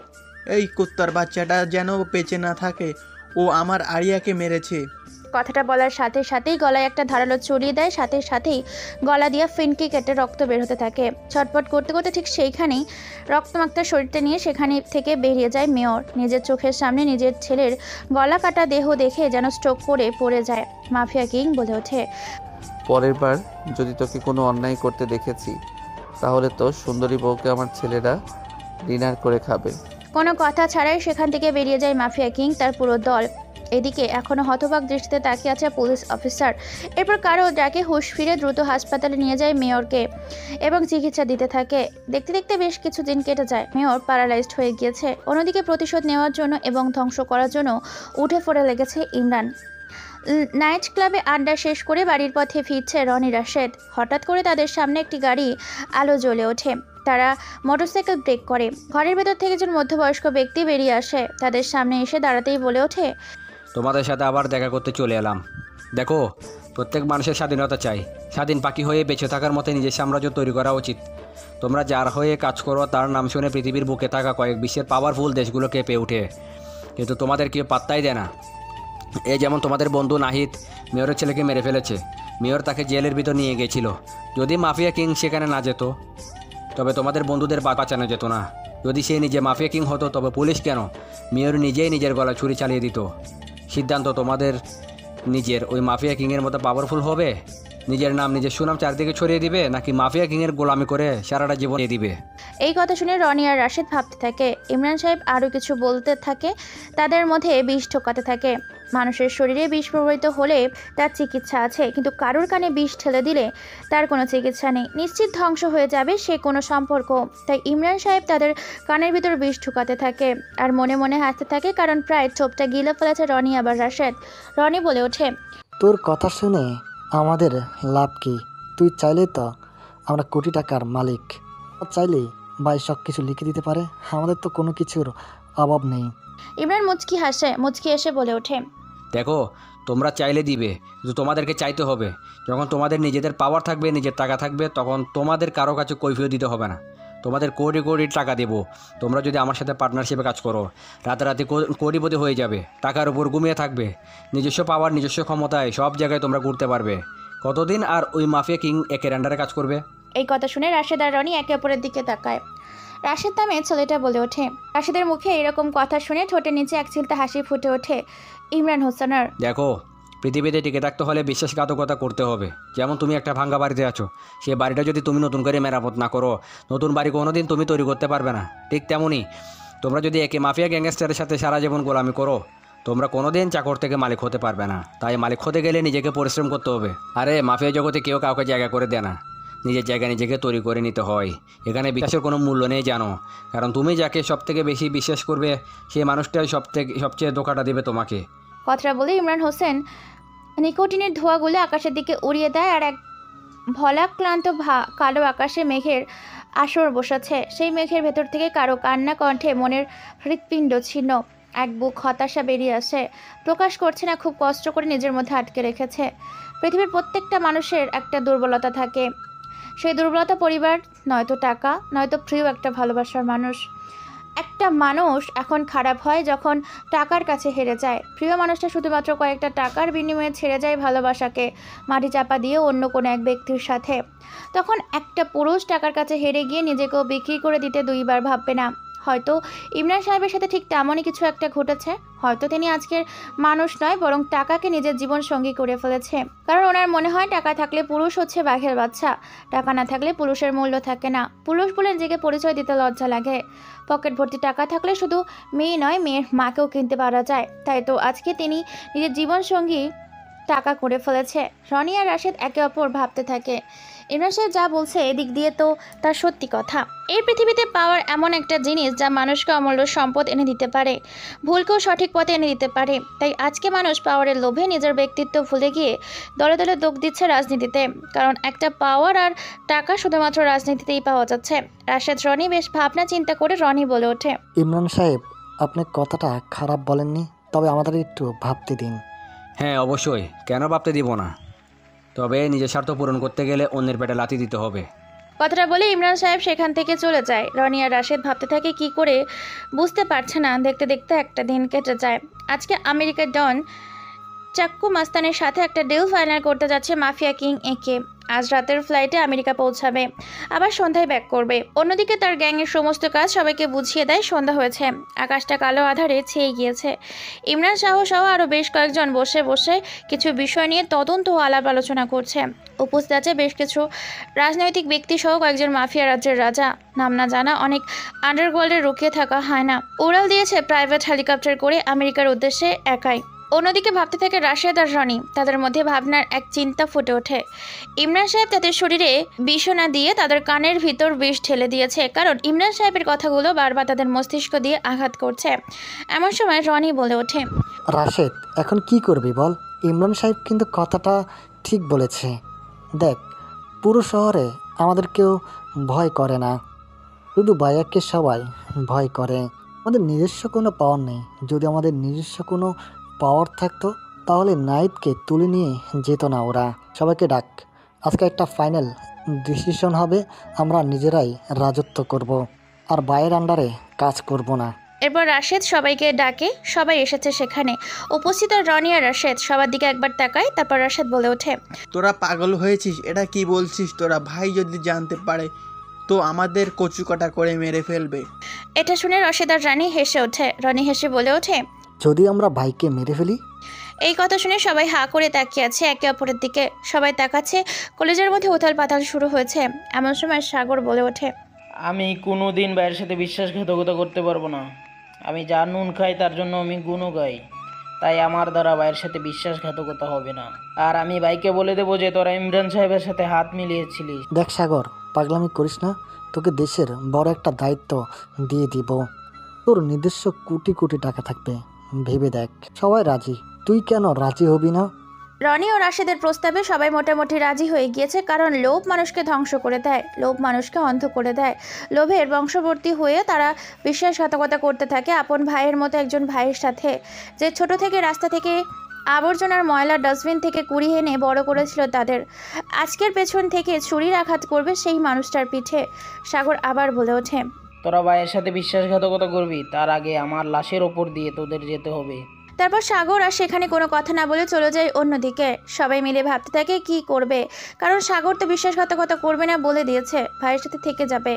Speaker 9: এই কুত্তার বাচ্চাটা যেন বেঁচে না থাকে, ও আমার আরিয়াকে মেরেছে।
Speaker 3: কথাটা বলার সাথে সাথেই গলায় একটা ধারালো চড়িয়ে দেয়। সাথে সাথেই গলা দিয়ে ফিনকি কেটে রক্ত বের হতে থাকে। ছটপট করতে করতে ঠিক সেইখানেই রক্তমাক্ত শরীরটা নিয়ে সেখানে থেকে বেরিয়ে যায় মেয়র। নিজের চোখের সামনে নিজের ছেলের গলা কাটা দেহ দেখে যেন স্ট্রোক করে পড়ে যায়। মাফিয়া কিং বলে ওঠে,
Speaker 2: পরের বার যদি তোকে কোনো অন্যায় করতে দেখেছি তাহলে তো সুন্দরী বউকে আমার ছেলেরা ডিনার করে খাবে।
Speaker 3: কোনো কথা ছাড়াই সেখান থেকে বেরিয়ে যায় মাফিয়া কিং তার পুরো দল। এদিকে এখনো হতবাক দৃষ্টিতে তাকিয়ে আছে পুলিশ অফিসার। এরপর কারো ডাকে হুঁশ ফিরে দ্রুত হাসপাতালে নিয়ে যায় মেয়রকে এবং চিকিৎসা দিতে থাকে। দেখতে দেখতে বেশ কিছু দিন কেটে যায়। মেয়র প্যারালাইজড হয়ে গিয়েছে। অন্যদিকে প্রতিশোধ নেওয়ার জন্য এবং ধ্বংস করার জন্য উঠে পড়ে লেগেছে ইমরান। নাইট ক্লাবে আড্ডা শেষ করে বাড়ির পথে ফিরছে রনি রাশেদ। হঠাৎ করে তাদের সামনে একটি গাড়ি আলো জ্বলে ওঠে। তারা মোটরসাইকেল ব্রেক করে। ঘরের ভেতর থেকে একজন মধ্যবয়স্ক ব্যক্তি বেরিয়ে আসে। তাদের সামনে এসে দাঁড়াতেই বলে ওঠে,
Speaker 5: তোমাদের সাথে আবার দেখা করতে চলে এলাম। দেখো, প্রত্যেক মানুষের স্বাধীনতা চাই। স্বাধীন পাখি হয়ে বেঁচে থাকার মতো নিজের সাম্রাজ্য তৈরি করা উচিত। তোমরা যার হয়ে কাজ করো তার নাম শুনে পৃথিবীর বুকে থাকা কয়েক বিশ্বের পাওয়ারফুল দেশগুলো কেঁপে ওঠে, কিন্তু তোমাদের কেউ পাত্তাই দেয় না। এই যেমন তোমাদের বন্ধু নাহিদ মেয়রের ছেলেকে মেরে ফেলেছে। মেয়র তাকে জেলের ভিতর নিয়ে গিয়েছিল। যদি মাফিয়া কিং সেখানে না যেত তবে তোমাদের বন্ধুদের বাঁচানো যেত না। যদি সে নিজে মাফিয়া কিং হতো তবে পুলিশ কেন, মেয়র নিজেই নিজের গলায় ছুরি চালিয়ে দিত। সিদ্ধান্ত তোমাদের নিজের। ওই মাফিয়া কিংয়ের মতো পাওয়ারফুল হবে, নিজের নাম নিজের সুনাম চারদিকে ছড়িয়ে দিবে, নাকি মাফিয়া কিংয়ের গোলামি করে সারাটা জীবন দিয়ে দিবে?
Speaker 3: এই কথা শুনে রনি আর রাশেদ ভাবতে থাকে। ইমরান সাহেব আরও কিছু বলতে থাকে। তাদের মধ্যে বিষ ঢোকাতে থাকে। মানুষের শরীরে বিষ প্রবাহিত হলে তার চিকিৎসা আছে, কিন্তু কারোর কানে বিষ ঠেলে দিলে তার কোনো চিকিৎসা নেই। নিশ্চিত ধ্বংস হয়ে যাবে সে কোনো সম্পর্ক। তাই ইমরান সাহেব তাদের কানের ভিতর বিষ ঢুকাতে থাকে আর মনে মনে হাসতে থাকে, কারণ প্রায় চোপটা গিলে ফেলেছে রনি আবার রাশেদ। রনি বলে ওঠে,
Speaker 6: তোর কথা শুনে আমাদের লাভ কি? তুই চাইলে তো আমরা কোটি টাকার মালিক। চাইলেই ভাই সব কিছু লিখে দিতে পারে। আমাদের তো কোনো কিছুর অভাব নেই।
Speaker 3: ইমরান মুচকি হাসে। মুচকি এসে বলে ওঠে,
Speaker 5: দেখো, তোমরা চাইলে দিবে, কিন্তু তোমাদেরকে চাইতে হবে। যখন তোমাদের নিজেদের পাওয়ার থাকবে, নিজের টাকা থাকবে, তখন তোমাদের কারো কাছে কৈফিয়ত দিতে হবে না। তোমাদের কোটি কোটি টাকা দেবো। তোমরা যদি আমার সাথে পার্টনারশিপে কাজ করো, রাতারাতি কোটিপতি হয়ে যাবে। টাকার উপর ঘুমিয়ে থাকবে। নিজস্ব পাওয়ার, নিজস্ব ক্ষমতায় সব জায়গায় তোমরা ঘুরতে পারবে। কতদিন আর ওই মাফিয়া কিং একের আন্ডারে কাজ করবে?
Speaker 3: এই কথা শুনে রাশেদ আর রনি একে অপরের দিকে তাকায়। রাশেদ নামে ছেলেটা বলে ওঠে। রাশেদের মুখে এরকম কথা শুনে ঠোঁটের নিচে এক চিলতে হাসি ফুটে ওঠে ইমরান হোসেনের।
Speaker 5: দেখো, পৃথিবীতে টিকে থাকতে হলে বিশ্বাসঘাতকতা করতে হবে। যেমন তুমি একটা ভাঙ্গা বাড়িতে আছো, সেই বাড়িটা যদি তুমি নতুন করে মেরামত না করো, নতুন বাড়ি কোনোদিন তুমি তৈরি করতে পারবে না। ঠিক তেমনই তোমরা যদি একে মাফিয়া গ্যাংস্টারের সাথে সারা জীবন গোলামি করো, তোমরা কোনোদিন চাকর থেকে মালিক হতে পারবে না। তাই মালিক হতে গেলে নিজেকে পরিশ্রম করতে হবে। আরে মাফিয়া জগতে কেউ কাউকে জায়গা করে দেয় না, নিজের জায়গা নিজেকে তৈরি করে নিতে হয়। এখানে বিশ্বাসের কোনো মূল্য নেই জানো, কারণ তুমি যাকে সবথেকে বেশি বিশ্বাস করবে সেই মানুষটাই সবচেয়ে ধোঁকাটা দেবে তোমাকে।
Speaker 3: কথাটা বলে ইমরান হোসেন নিকোটিনের ধোঁয়াগুলো আকাশের দিকে উড়িয়ে দেয়। আর এক ভলাক্লান্ত কালো আকাশে মেঘের আসর বসেছে। সেই মেঘের ভেতর থেকে কারো কান্না কণ্ঠে মনের হৃৎপিণ্ড ছিন্ন। এক বুক হতাশা বেরিয়ে আসে। প্রকাশ করছে না, খুব কষ্ট করে নিজের মধ্যে আটকে রেখেছে। পৃথিবীর প্রত্যেকটা মানুষের একটা দুর্বলতা থাকে। সেই দুর্বলতা পরিবার, নয়তো টাকা, নয়তো প্রিয় একটা ভালোবাসার মানুষ। একটা মানুষ এখন খারাপ হয় যখন টাকার কাছে হেরে যায়। প্রিয় মানুষটা শুধুমাত্র কয়েকটা টাকার বিনিময়ে ছেড়ে যায় ভালোবাসাকে মাটি চাপা দিয়ে অন্য কোনো এক ব্যক্তির সাথে। তখন একটা পুরুষ টাকার কাছে হেরে গিয়ে নিজেকেও বিক্রি করে দিতে দুইবার ভাববে না। হয়তো ইমরান সাহেবের সাথে ঠিক তেমনই কিছু একটা ঘটেছে। হয়তো তিনি আজকের মানুষ নয়, বরং টাকাকে নিজের জীবন সঙ্গী করে ফেলেছে। কারণ ওনার মনে হয় টাকা থাকলে পুরুষ হচ্ছে বাঘের বাচ্চা, টাকা না থাকলে পুরুষের মূল্য থাকে না। পুরুষ বলে নিজেকে পরিচয় দিতে লজ্জা লাগে। পকেট ভর্তি টাকা থাকলে শুধু মেয়ে নয়, মেয়ের মাকেও কিনতে পারা যায়। তাই তো আজকে তিনি নিজের জীবন সঙ্গী টাকা করে ফেলেছে। রনি আর রাশেদ একে অপর ভাবতে থাকে। ইমরান সাহেব যা বলছে এদিক দিয়ে তো তার সত্যি কথা। এই পৃথিবীতে পাওয়ার এমন একটা জিনিস যা মানুষকে অমূল্য সম্পদ এনে দিতে পারে, ভুলকেও সঠিক পথে এনে দিতে পারে। তাই আজকে মানুষ পাওয়ারের লোভে নিজের ব্যক্তিত্ব ভুলে গিয়ে দলে দলে যোগ দিচ্ছে রাজনীতিতে, কারণ একটা পাওয়ার আর টাকা শুধুমাত্র রাজনীতিতেই পাওয়া যাচ্ছে। রাশেদ রনি বেশ ভাবনা চিন্তা করে রনি বলে ওঠে,
Speaker 6: ইমরান সাহেব, আপনি কথাটা খারাপ বলেননি, তবে আমাদের একটু ভাবতে দিন।
Speaker 5: হ্যাঁ অবশ্যই, কেন ভাবতে দিব না, তবে নিজের স্বার্থ পূরণ করতে গেলে অন্যের পেটে লাথি দিতে হবে।
Speaker 3: কথাটা বলে ইমরান সাহেব সেখান থেকে চলে যায়। রনি আর রাশেদ ভাবতে থাকে কি করে বুঝতে পারছে না। দেখতে দেখতে একটা দিন কেটে যায়। আজকে আমেরিকার ডন চাক্কু মাস্তানের সাথে একটা ডিল ফাইনাল করতে যাচ্ছে মাফিয়া কিং একে। আজ রাতের ফ্লাইটে আমেরিকা পৌঁছাবে, আবার সন্ধ্যায় ব্যাক করবে। অন্যদিকে তার গ্যাংয়ের সমস্ত কাজ সবাইকে বুঝিয়ে দেয়। সন্ধ্যা হয়েছে, আকাশটা কালো আধারে ছেয়ে গিয়েছে। ইমরান সহ আরও বেশ কয়েকজন বসে বসে কিছু বিষয় নিয়ে তদন্ত ও আলাপ আলোচনা করছে। উপস্থিত আছে বেশ কিছু রাজনৈতিক ব্যক্তি সহ কয়েকজন মাফিয়া রাজ্যের রাজা, নাম না জানা অনেক আন্ডারওয়ার্ল্ডে রুকিয়ে থাকা হয় না। উড়াল দিয়েছে প্রাইভেট হেলিকপ্টার করে আমেরিকার উদ্দেশ্যে একাই। অন্যদিকে ভাবতে থাকে রাশেদ আর রনি। তাদের মধ্যে ভাবনার এক চিন্তা ফুটে ওঠে। ইমরান সাহেব তাদের শরীরে বিষ না দিয়ে তাদের কানের ভিতর বিষ ঢেলে দিয়েছে, কারণ ইমরান সাহেবের কথাগুলো বারবার তাদের মস্তিষ্ক দিয়ে আঘাত করছে। এমন সময় রনি বলে ওঠে,
Speaker 6: রাশেদ, এখন কি করবি বল? ইমরান সাহেব কিন্তু কথাটা ঠিক বলেছে। দেখ, পুরো শহরে আমাদের কেউ ভয় করে না, শুধু বায়াককে সবাই ভয় করে। আমাদের নিজস্ব কোনো পাওয়ার নেই। যদি আমাদের নিজস্ব কোনো পাওয়ার থাকতো তাহলে নাইটকে তুলে নিয়ে যেত না ওরা। সবাইকে ডাক, আজকে একটা ফাইনাল ডিসিশন হবে। আমরা নিজেরাই রাজত্ব করব, আর বাইরের আন্ডারে কাজ করব না।
Speaker 3: এরপর রাশেদ সবাইকে ডাকে। সবাই এসেছে সেখানে। উপস্থিত রনি আর রাশেদ সবার দিকে একবার তাকায়। তারপর রাশেদ বলে ওঠে,
Speaker 9: তোরা পাগল হয়েছিস? এটা কি বলছিস তোরা? ভাই যদি জানতে পারে তো আমাদের কচুকাটা করে মেরে ফেলবে।
Speaker 3: এটা শুনে রাশেদ আর রানি হেসে ওঠে। রনি হেসে বলে ওঠে,
Speaker 6: যদি আমরা ভাইকে মেরে ফেলি?
Speaker 3: এই কথা শুনে সবাই হাঁ করে তাকিয়ে আছে একে অপরের দিকে। সবাই তাকাচ্ছে, কলেজের মধ্যে উথাল পাতাল শুরু হয়েছে। এমন সময় সাগর বলে ওঠে,
Speaker 14: আমি কোনো দিন ভাইয়ের সাথে বিশ্বাসঘাতকতা করতে পারবো না। আমি যা নুন খাই তার জন্য আমি গুণও গাই, তাই আমার দ্বারা ভাইয়ের সাথে বিশ্বাসঘাতকতা হবে না। আর আমি ভাইকে বলে দেবো যে তোরা ইমরান সাহেবের সাথে হাত মিলিয়েছিলিস।
Speaker 6: দেখ সাগর, পাগলামি করিস না। তোকে দেশের বড় একটা দায়িত্ব দিয়ে দিব। তোর নিজস্ব কোটি কোটি টাকা থাকবে, ভেবে দেখ। সবাই রাজি, তুই কেন রাজি হবি না?
Speaker 3: রনি ও রাশেদের প্রস্তাবে সবাই মোটামুটি রাজি হয়ে গিয়েছে, কারণ লোভ মানুষকে ধ্বংস করে দেয়, লোভ মানুষকে অন্ধ করে দেয়। লোভের বংশবর্তী হয়ে তারা বিশ্বাসঘাতকতা করতে থাকে আপন ভাইয়ের মতো একজন ভাইয়ের সাথে, যে ছোট থেকে রাস্তা থেকে আবর্জনার ময়লা ডাস্টবিন থেকে কুড়িয়ে এনে বড় করেছিল তাদের। আজকের পেছন থেকে ছুরির আঘাত করবে সেই মানুষটার পিঠে। সাগর আবার বলে ওঠে,
Speaker 14: তোরা ভাইয়ের সাথে বিশ্বাসঘাতকতা করবি, তার আগে আমার লাশের ওপর দিয়ে তোদের যেতে হবে।
Speaker 3: তারপর সাগর আর সেখানে কোনো কথা না বলে চলে যায় অন্যদিকে। সবাই মিলে ভাবতে থাকে কি করবে, কারণ সাগর তো বিশ্বাসঘাতকতা করবে না বলে দিয়েছে, ভাইয়ের সাথে থেকে যাবে।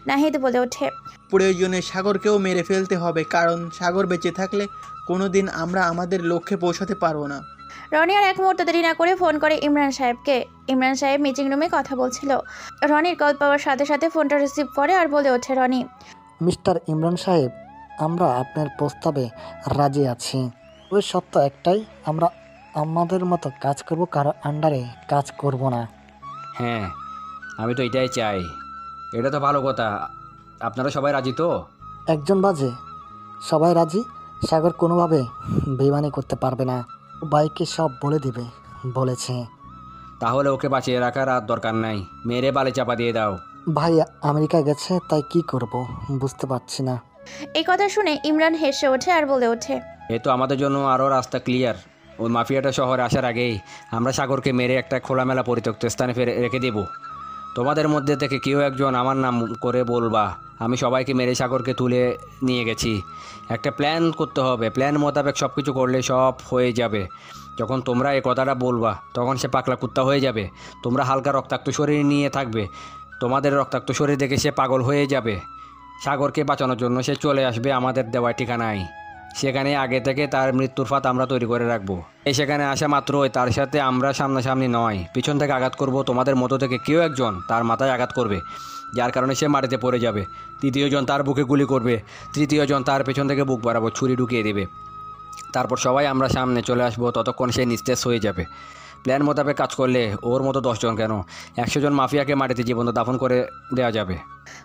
Speaker 3: নাহিদ বলে ওঠে,
Speaker 9: প্রয়োজনে সাগরকেও মেরে ফেলতে হবে, কারণ সাগর বেঁচে থাকলে কোনোদিন আমরা আমাদের লক্ষ্যে পৌঁছাতে পারবো না।
Speaker 3: রনি আর এক মুহূর্ত দেরি না করে ফোন করে ইমরান সাহেবকে। ইমরান সাহেব মিটিং রুমে কথা বলছিল। রনির কল পাওয়ার সাথে সাথে ফোনটা রিসিভ করে আর বলে ওঠে, রনি,
Speaker 6: মিস্টার ইমরান সাহেব, আমরা আপনার প্রস্তাবে রাজি আছি। ওই সত্য একটাই, আমরা আমাদের মতো কাজ করব, কারো আন্ডারে কাজ করব না।
Speaker 5: হ্যাঁ, আমি তো এটাই চাই। এটা তো ভালো কথা। আপনারা সবাই রাজি তো?
Speaker 6: একজন বাজে সবাই রাজি। সাগর কোনোভাবে বেইমানি করতে পারবে না। ও বাইকে সব বলে দিবে বলেছে।
Speaker 5: তাহলে ওকে বাঁচিয়ে রাখার আর দরকার নাই, মেরে বালে চাপা দিয়ে দাও।
Speaker 6: ভাই আমেরিকা গেছে, তাই কি করব বুঝতে পারছি না।
Speaker 3: এই কথা শুনে ইমরান হেসে ওঠে আর বলে ওঠে,
Speaker 5: এ তো আমাদের জন্য আরও রাস্তা ক্লিয়ার। ওই মাফিয়াটা শহরে আসার আগেই আমরা সাগরকে মেরে একটা খোলামেলা পরিত্যক্ত স্থানে রেখে দেব। তোমাদের মধ্যে থেকে কেউ একজন আমার নাম করে বলবা আমি সবাইকে মেরে সাগরকে তুলে নিয়ে গেছি। একটা প্ল্যান করতে হবে, প্ল্যান মোতাবেক সব কিছু করলে সব হয়ে যাবে। যখন তোমরা এই কথাটা বলবা তখন সে পাগলা কুত্তা হয়ে যাবে। তোমরা হালকা রক্তাক্ত শরীর নিয়ে থাকবে, তোমাদের রক্তাক্ত শরীর দেখে সে পাগল হয়ে যাবে। সাগরকে বাঁচানোর জন্য সে চলে আসবে আমাদের দেওয়া ঠিকানায়। সেখানে আগে থেকে তার মৃত্যুর ফাঁদ আমরা তৈরি করে রাখবো। সেখানে আসা মাত্রই তার সাথে আমরা সামনাসামনি নয়, পিছন থেকে আঘাত করব। তোমাদের মতো থেকে কেউ একজন তার মাথায় আঘাত করবে, যার কারণে সে মাটিতে পড়ে যাবে। তৃতীয়জন তার বুকে গুলি করবে, তৃতীয়জন তার পেছন থেকে বুক বাড়াবো, ছুরি ঢুকিয়ে দেবে। তারপর সবাই আমরা সামনে চলে আসবো, ততক্ষণ সে নিস্তেজ হয়ে যাবে। প্ল্যান মোতাবেক কাজ করলে ওর মতো 10 জন কেন 100 জন মাফিয়াকে মাটিতে জীবন্ত দাফন করে দেওয়া যাবে।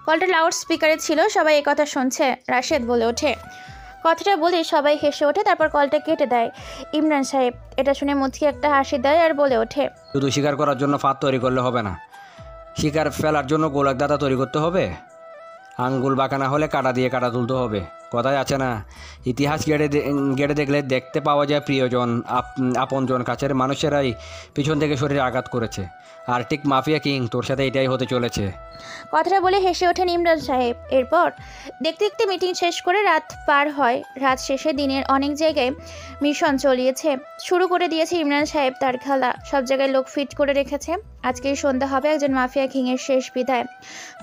Speaker 3: কলটা লাউড স্পিকারে ছিল, সবাই এই কথা শুনছে। রাশেদ বলে ওঠে। কথাটা বলে সবাই হেসে ওঠে, তারপর কলটা কেটে দেয় ইমরান সাহেব। এটা শুনে মুচকি একটা হাসি দেয় আর বলে ওঠে,
Speaker 5: শুধু শিকার করার জন্য ফাঁদ তৈরি করলে হবে না, শিকার ফেলার জন্য গোলকদাতা তৈরি করতে হবে। আঙ্গুল বাঁকা না হলে কাটা দিয়ে কাটা তুলতে হবে। কথায় আছে না, ইতিহাস গেড়ে দেখলে দেখতে পাওয়া যায় প্রিয়জন আপনজন কাছের মানুষেরাই পিছন থেকে শরীরে আঘাত করেছে। আর ঠিক মাফিয়া কিং তোর সাথে এটাই হতে চলেছে।
Speaker 3: কথাটা বলে হেসে ওঠেন ইমরান সাহেব। এরপর দেখতে দেখতে মিটিং শেষ করে রাত পার হয়। রাত শেষে দিনের অনেক জায়গায় মিশন চলিয়েছে, শুরু করে দিয়েছে ইমরান সাহেব তার খেলা। সব জায়গায় লোক ফিট করে রেখেছে। আজকেই সন্ধ্যা হবে একজন মাফিয়া কিংয়ের শেষ বিদায়।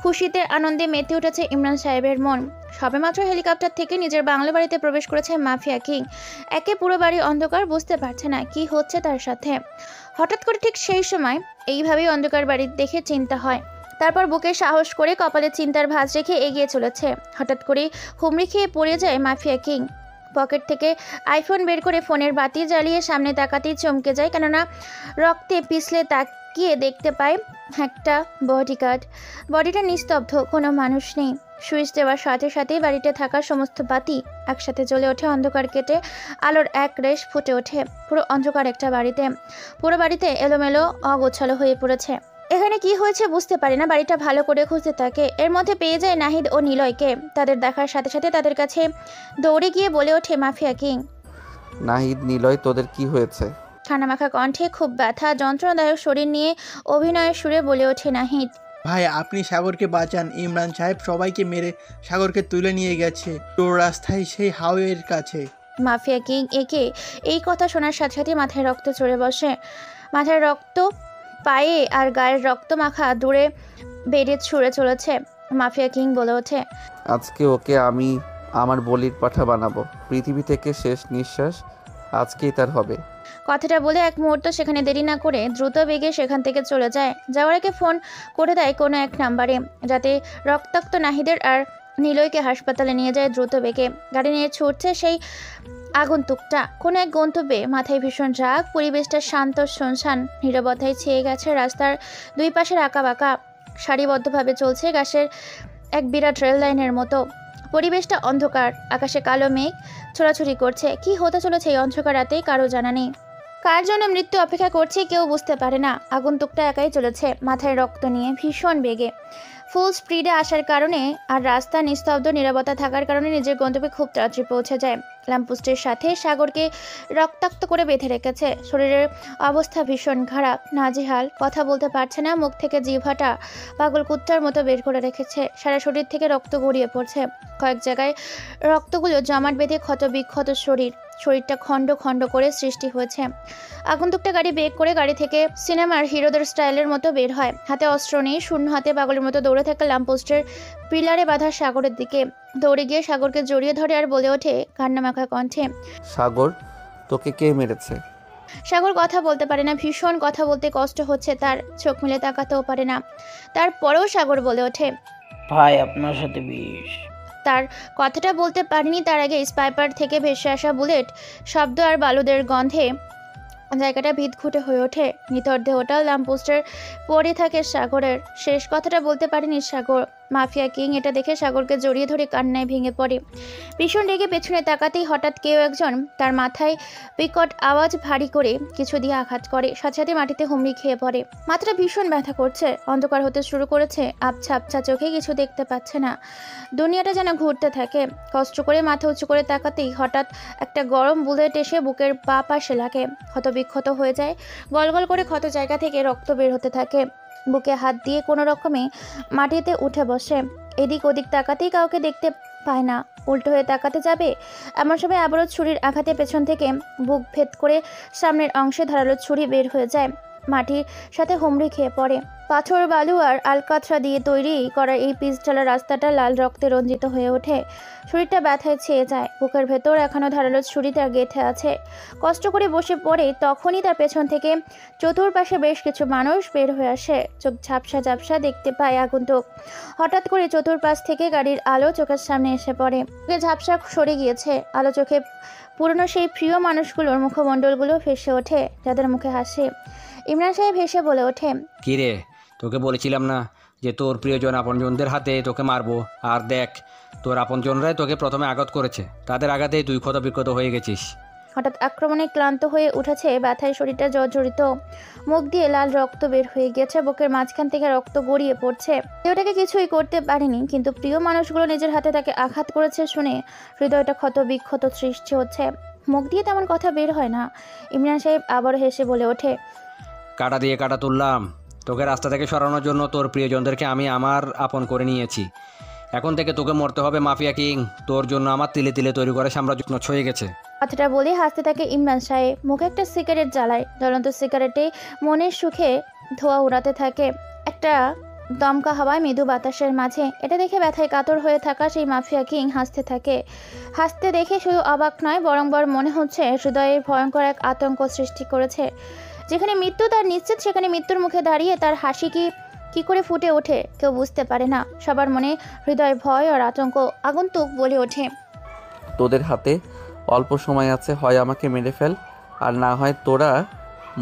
Speaker 3: খুশিতে আনন্দে মেতে উঠেছে ইমরান সাহেবের মন। সবেমাত্র হেলিকপ্টার থেকে নিজের বাংলা বাড়িতে প্রবেশ করেছে মাফিয়া কিং। একে পুরো বাড়ি অন্ধকার, বুঝতে পারছে না কি হচ্ছে তার সাথে। হঠাৎ করে ঠিক সেই সময় এইভাবেই অন্ধকার বাড়ি দেখে চিন্তা হয়। তারপর বুকে সাহস করে কপালে চিন্তার ভাঁজ রেখে এগিয়ে চলেছে। হঠাৎ করে হুমড়ি খেয়ে পড়ে যায় মাফিয়া কিং। পকেট থেকে আইফোন বের করে ফোনের বাতি জ্বালিয়ে সামনে তাকাতেই চমকে যায়, কেননা রক্তে পিছলে তাকিয়ে দেখতে পায় একটা বডিগার্ড। বডিটা নিস্তব্ধ, কোনো মানুষ নেই। সুইচ দেওয়ার সাথে সাথেই বাড়িতে থাকা সমস্ত বাতি একসাথে জ্বলে ওঠে। অন্ধকার কেটে আলোর এক রেশ ফুটে ওঠে পুরো অন্ধকার একটা বাড়িতে। পুরো বাড়িতে এলোমেলো অগোছালো হয়ে পড়েছে। এখানে কি হয়েছে বুঝতে পারে না। বাড়িটা ভালো করে খুঁজতে থাকে। এর মধ্যে পেয়ে যায় নাহিদ ও নিলয়কে। তাদের দেখার সাথে সাথে তাদের কাছে দৌড়ে গিয়ে বলে ওঠে মাফিয়া কিং,
Speaker 2: নাহিদ, নিলয়, তোদের কি হয়েছে?
Speaker 3: ঠান্ডামাখা কণ্ঠে খুব ব্যথা যন্ত্রণাদায়ক শরীর নিয়ে অভিনয়ের সুরে বলে ওঠে নাহিদ,
Speaker 9: ভাই আপনি সাগরকে বাঁচান। ইমরান সাহেব সবাইকে মেরে সাগরকে তুলে নিয়ে গেছে তোর রাস্তায় সেই হাওয়ের কাছে।
Speaker 3: মাফিয়া কিং একে এই কথা শোনার সাথে সাথে মাথায় রক্ত চড়ে বসে। মাথায় রক্ত, পায়ে আর গায়ের রক্ত মাখা দূরে বেড়ে ছুঁড়ে চলেছে। মাফিয়া কিং বলে ওঠে,
Speaker 2: আজকে ওকে আমি আমার বলির পাঠা বানাবো। পৃথিবী থেকে শেষ নিঃশ্বাস আজকেই তার হবে।
Speaker 3: কথাটা বলে এক মুহূর্ত সেখানে দেরি না করে দ্রুত বেগে সেখান থেকে চলে যায়। যাওয়ার আগে ফোন করে দেয় কোনো এক নাম্বারে, যাতে রক্তাক্ত নাহিদের আর নিলয়কে হাসপাতালে নিয়ে যায় দ্রুত বেগে। গাড়ি নিয়ে ছুটছে সেই আগন্তুকটা কোনো এক গন্তব্যে। মাথায় ভীষণ রাগ। পরিবেশটা শান্ত শুনশান, নীরবতায় ছেয়ে গেছে। রাস্তার দুই পাশের আঁকা বাঁকা সারিবদ্ধভাবে চলছে গাছের এক বিরাট রেল লাইনের মতো। পরিবেশটা অন্ধকার, আকাশে কালো মেঘ ছোড়াছুড়ি করছে। কি হতে চলেছে এই অন্ধকার রাতে কারো জানা নেই। কার জন্য মৃত্যু অপেক্ষা করছে কেউ বুঝতে পারে না। আগন্তুকটা একাই চলেছে মাথায় রক্ত নিয়ে ভীষণ বেগে। ফুল স্পিডে আসার কারণে আর রাস্তা নিস্তব্ধ নীরবতা থাকার কারণে নিজের গন্তব্যে খুব তাড়াতাড়ি পৌঁছে যায়। ল্যাম্পপোস্টের সাথে সাগরকে রক্তাক্ত করে বেঁধে রেখেছে। শরীরের অবস্থা ভীষণ খারাপ, নাজেহাল। কথা বলতে পারছে না, মুখ থেকে জিহ্বাটা পাগল কুত্তার মতো বের করে রেখেছে। সারা শরীর থেকে রক্ত গড়িয়ে পড়ছে। কয়েক জায়গায় রক্তগুলো জমাট বেঁধে ক্ষত বিক্ষত শরীরটা খণ্ড খণ্ড করে সৃষ্টি হয়েছে। আগন্তুকটা গাড়ি বেগ করে গাড়ি থেকে সিনেমার হিরোদের স্টাইলের মতো বের হয়। হাতে অস্ত্র নেই, শূন্য হাতে পাগলের মতো দৌড়ে থাকা ল্যাম্পপোস্টের পিলারে বাঁধা সাগরের দিকে দৌড়ে গিয়ে সাগরকে জড়িয়ে ধরে আর বলে ওঠে কান্নামাখা কণ্ঠে,
Speaker 2: সাগর, তোকে কে মেরেছে?
Speaker 3: সাগর কথা বলতে পারে না, ভীষণ কথা বলতে কষ্ট হচ্ছে তার, চোখ মেলে তাকাতেও পারে না। তারপরেও সাগর বলে ওঠে,
Speaker 14: ভাই আপনার সাথে বিষ।
Speaker 3: তার কথাটা বলতে পারেনি তার আগে স্পাইপার থেকে ভেসে আসা বুলেট শব্দ আর বালুদের গন্ধে জায়গাটা ভিতঘুটে হয়ে ওঠে। নিথর দেহটা ল্যাম্পপোস্টের পড়ে থাকে সাগরের। শেষ কথাটা বলতে পারেনি সাগর। মাফিয়া কিং এটা দেখে সাগরকে জড়িয়ে ধরে কান্নায় ভেঙে পড়ে। ভীষণ রেগে পেছনে তাকাতেই হঠাৎ কেউ একজন তার মাথায় বিকট আওয়াজ ভারী করে কিছু দিয়ে আঘাত করে। সাথে সাথে মাটিতে হুমড়ি খেয়ে পড়ে। মাথাটা ভীষণ ব্যথা করছে, অন্ধকার হতে শুরু করেছে। আবছা আবছা চোখে কিছু দেখতে পাচ্ছে না, দুনিয়াটা যেন ঘুরতে থাকে। কষ্ট করে মাথা উঁচু করে তাকাতেই হঠাৎ একটা গরম বুলেট এসে বুকের বাঁ পাশে লাগে। ক্ষত বিক্ষত হয়ে যায়, গলগল করে ক্ষত জায়গা থেকে রক্ত বের হতে থাকে। বুকে হাত দিয়ে কোনো রকমে মাটিতে উঠে বসে। এদিক ওদিক তাকাতেই কাউকে দেখতে পায় না। উল্টো হয়ে তাকাতে যাবে এমন সময় আবারও ছুরির আঘাতে পেছন থেকে বুক ভেদ করে সামনের অংশে ধারালো ছুরি বের হয়ে যায়। মাটির সাথে হুমড়ি খেয়ে পড়ে। পাথর, বালু আর আলকাতরা দিয়ে তৈরি করা এই পিচঢালা রাস্তাটা লাল রক্তে রঞ্জিত হয়ে ওঠে। শরীরটা ব্যথায় ছেয়ে যায়, বুকের ভেতর এখনও ধারালো ছুরি তার গেঁথে আছে। কষ্ট করে বসে পড়ে তখনই তার পেছন থেকে চতুর্পাশে বেশ কিছু মানুষ বের হয়ে আসে। চোখ ঝাপসা ঝাপসা দেখতে পায় আগন্তুক। হঠাৎ করে চতুর্পাশ থেকে গাড়ির আলো চোখের সামনে এসে পড়ে। চোখে ঝাপসা সরে গিয়েছে, আলো চোখে পুরনো সেই প্রিয় মানুষগুলোর মুখমণ্ডলগুলো ভেসে ওঠে, যাদের মুখে হাসে। ইমরান সাহেব হেসে বলে ওঠে,
Speaker 5: কী রে, তোকে বলেছিলাম না যে তোর প্রিয়জন আপনজনদের হাতে তোকে মারবো, আর দেখ তোর আপনজনরাই তোকে প্রথমে আঘাত করেছে, তাদের আঘাতেই তুই ক্ষত বিক্ষত হয়ে গেছিস।
Speaker 3: হঠাৎ আক্রমণে ক্লান্ত হয়ে উঠেছে, ব্যথায় শরীরটা জর্জরিত, মুখ দিয়ে লাল রক্ত বের হয়ে গিয়েছে, বুকের মাঝখান থেকে রক্ত গড়িয়ে পড়ছে। ওটাকে কিছুই করতে পারেনি, কিন্তু প্রিয় মানুষগুলো নিজের হাতে তাকে আঘাত করেছে শুনে হৃদয়টা ক্ষত বিক্ষত সৃষ্টি হচ্ছে। মুখ দিয়ে তেমন কথা বের হয় না। ইমরান সাহেব আবারও হেসে বলে ওঠে,
Speaker 5: কাটা দিয়ে কাটা তুললাম, তোকে রাস্তা থেকে সরানোর জন্য তোর প্রিয়জনদেরকে আমি আমার আপন করে নিয়েছি। এখন থেকে তোকে মরতে হবে মাফিয়া কিং, তোর জন্য আমার তিলে তিলে তৈরি করে সাম্রাজ্য হয়ে গেছে।
Speaker 3: কথাটা বলে হাসতে থাকে ইমরান সাহেব, মুখে একটা সিগারেট জ্বালায়। জ্বলন্ত সিগারেটে মনের সুখে ধোঁয়া উড়াতে থাকে একটা দমকা হাওয়ায় মৃদু বাতাসের মাঝে। এটা দেখে ব্যথায় কাতর হয়ে থাকা সেই মাফিয়া কিং হাসতে থাকে। হাসতে দেখে শুধু অবাক নয়, বরং মনে হচ্ছে হৃদয়ে ভয়ঙ্কর এক আতঙ্ক সৃষ্টি করেছে। যেখানে মৃত্যু তার নিশ্চিত, সেখানে মৃত্যুর মুখে দাঁড়িয়ে তার হাসি কি করে ফুটে ওঠে কেউ বুঝতে পারে না। সবার মনে হৃদয় ভয় আর আতঙ্ক। আগন্তুক বলে ওঠে,
Speaker 2: তোদের হাতে অল্প সময় আছে, হয় আমাকে মেরে ফেল, আর না হয় তোরা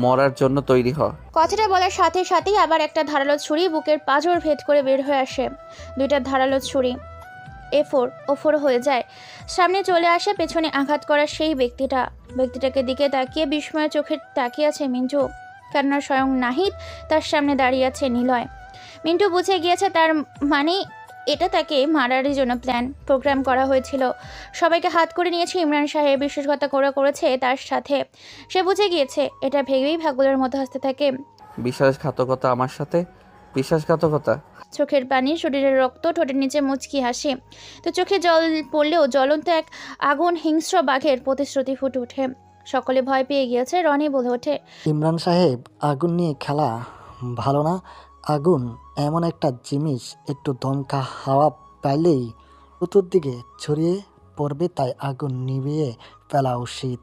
Speaker 2: মরার জন্য তৈরি হ।
Speaker 3: কথাটা বলার সাথে সাথেই আবার একটা ধারালো ছুরি বুকের পাঁজর ভেদ করে বের হয়ে আসে। দুইটা ধারালো ছুরি ওফর হয়ে যায়। সামনে চলে আসে পেছনে আঘাত করা সেই ব্যক্তিটাকে দিকে তাকিয়ে বিস্ময় চোখে তাকিয়ে আছে মিন্টু, কেননা স্বয়ং নাহিদ তার সামনে দাঁড়িয়ে আছে নিলয়। মিন্টু বুঝে গিয়েছে তার মানে এটা তাকে মারার জন্য প্রোগ্রাম করা হয়েছিল। সবাইকে হাত করে নিয়েছে ইমরান সাহেব, বিশ্বাসঘাতকতা করেছে তার সাথে। সে বুঝে গিয়েছে, এটা ভেবেই ভাগুলের মতো হাসতে থাকে।
Speaker 2: বিশ্বাসঘাতকতা আমার সাথে? বিশ্বাসঘাতকতা?
Speaker 3: চোখের পানি, শরীরের রক্ত, ঠোঁটের নিচে মুচকি হাসি। তো চোখে জল পড়লেও জ্বলন্ত এক আগুন হিংস্র বাঘের প্রতিশ্রুতি ফুটে ওঠে। সকলে ভয় পেয়ে গিয়েছে। রনি বলে ওঠে,
Speaker 6: ইমরান সাহেব, আগুন নিয়ে খেলা ভালো না। আগুন এমন একটা জিনিস, একটু দমকা হাওয়া পাইলেই চতুর্দিকে ছড়িয়ে পড়বে, তাই আগুন নিভিয়ে ফেলা উচিত।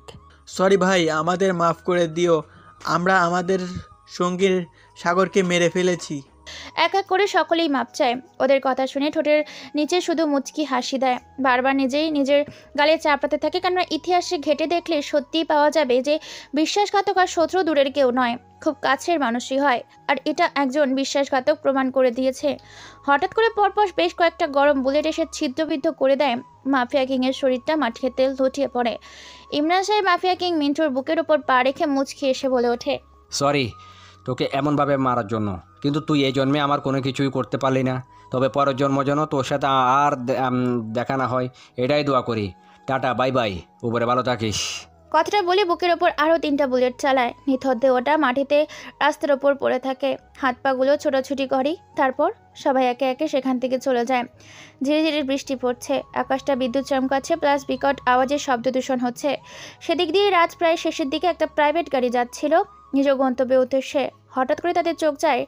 Speaker 9: সরি ভাই, আমাদের মাফ করে দিও, আমরা আমাদের সঙ্গীর সাগরকে মেরে ফেলেছি।
Speaker 3: এক এক করে সকলেই মাপ চায়। ওদের কথা শুনে ঠোঁটের নিচে শুধু মুচকি হাসি দেয়। বারবার নিজের গালে চাপড়াতে থাকে, কেননা ইতিহাসে ঘেটে দেখলে সত্যিই পাওয়া যাবে যে বিশ্বাসঘাতক আর শত্রু দূরের কেউ নয়, খুব কাছের মানুষই হয়। আর এটা একজন বিশ্বাসঘাতক প্রমাণ করে দিয়েছে। হঠাৎ করে পরপর বেশ কয়েকটা গরম বুলেট এসে ছিদ্রবিদ্ধ করে দেয় মাফিয়া কিংয়ের শরীরটা, মাটিতে তেল ধুটিয়ে পড়ে। ইমরান সাহেব মাফিয়া কিং মিন্টুর বুকের উপর পা রেখে মুচকি এসে বলে ওঠে,
Speaker 5: সরি তোকে এমনভাবে মারার জন্য, কিন্তু তুই এই জন্মে আমার কোনো কিছুই করতে পারলি না। তবে পরের জন্ম যেন তোর সাথে আর দেখা না হয়, এটাই দোয়া করি। টাটা, বাই বাই, উপরে ভালো থাকিস।
Speaker 3: কথাটা বলে বুকের ওপর আরও 3টা বুলেট চালায়। নিথর দেহটা মাটিতে রাস্তার ওপর পড়ে থাকে, হাত পাগুলো ছোটাছুটি করে। তারপর সবাই একে একে সেখান থেকে চলে যায়। ধীরে ধীরে বৃষ্টি পড়ছে, আকাশটা বিদ্যুৎ চমকাচ্ছে, প্লাস বিকট আওয়াজের শব্দ দূষণ হচ্ছে। সেদিক দিয়ে রাত প্রায় শেষের দিকে একটা প্রাইভেট গাড়ি যাচ্ছিল নিজ গন্তব্যের উদ্দেশ্যে। হঠাৎ করে তাদের চোখ যায়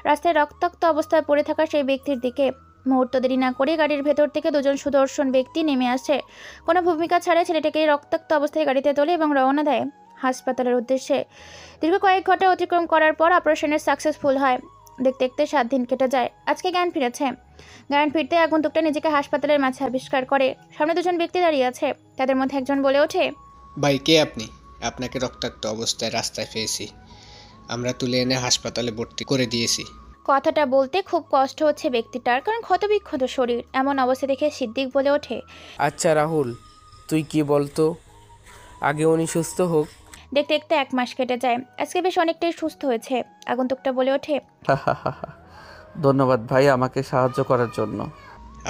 Speaker 3: রাস্তায় রক্তাক্ত অবস্থায় পড়ে থাকা সেই ব্যক্তির দিকে। মুহূর্ত দেরি না করে গাড়ির ভেতর থেকে দুজন সুদর্শন ব্যক্তি নেমে আসে। কোনো ভূমিকা ছাড়াই ছেলেটাকে রক্তাক্ত অবস্থায় গাড়িতে তোলে এবং রওনা দেয় হাসপাতালের উদ্দেশ্যে। দীর্ঘ কয়েক ঘন্টা অতিক্রম করার পর অপারেশনের সাকসেসফুল হয়। দেখতে দেখতে 7 দিন কেটে যায়। আজকে জ্ঞান ফিরেছে। জ্ঞান ফিরতে আগন্তুকটা নিজেকে হাসপাতালের মাঝে আবিষ্কার করে। সামনে দুজন ব্যক্তি দাঁড়িয়ে আছে। তাদের মধ্যে একজন বলে ওঠে,
Speaker 15: ভাই কে আপনি? আপনাকে রক্তাক্ত অবস্থায় রাস্তায় পেয়েছি, আমরা তুলে এনে হাসপাতালে ভর্তি করে দিয়েছি।
Speaker 3: কথাটা বলতে খুব কষ্ট হচ্ছে ব্যক্তিটার, কারণ ক্ষতবিক্ষত শরীর। এমন অবস্থা দেখে সিদ্দিক বলে ওঠে,
Speaker 16: আচ্ছা রাহুল, তুই কি বলতো, আগে উনি সুস্থ হোক।
Speaker 3: দেখতে দেখতে 1 মাস কেটে যায়। আজকে বেশ অনেকটাই সুস্থ হয়েছে। আগন্তুকটা বলে ওঠে,
Speaker 2: ধন্যবাদ ভাই আমাকে সাহায্য করার জন্য।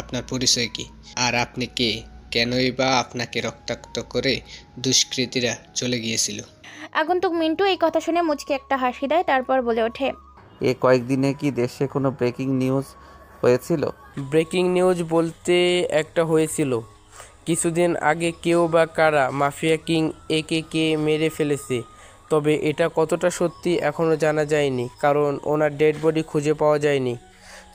Speaker 15: আপনার পরিচয় কি, আর আপনি কে? কেনই বা আপনাকে রক্তাক্ত করে দুষ্কৃতীরা চলে গিয়েছিল?
Speaker 3: আগন্তুক মিন্টু এই কথা শুনে মুচকি একটা হাসি দেয়, তারপর বলে ওঠে,
Speaker 2: এই কয়েকদিনে কি দেশে কোনো ব্রেকিং নিউজ হয়েছিল?
Speaker 16: ব্রেকিং নিউজ বলতে একটা হয়েছিল। কিছুদিন আগে কেউ বা কারা মাফিয়া কিং একে মেরে ফেলেছে, তবে এটা কতটা সত্যি এখনও জানা যায়নি, কারণ ওনার ডেড বডি খুঁজে পাওয়া যায়নি।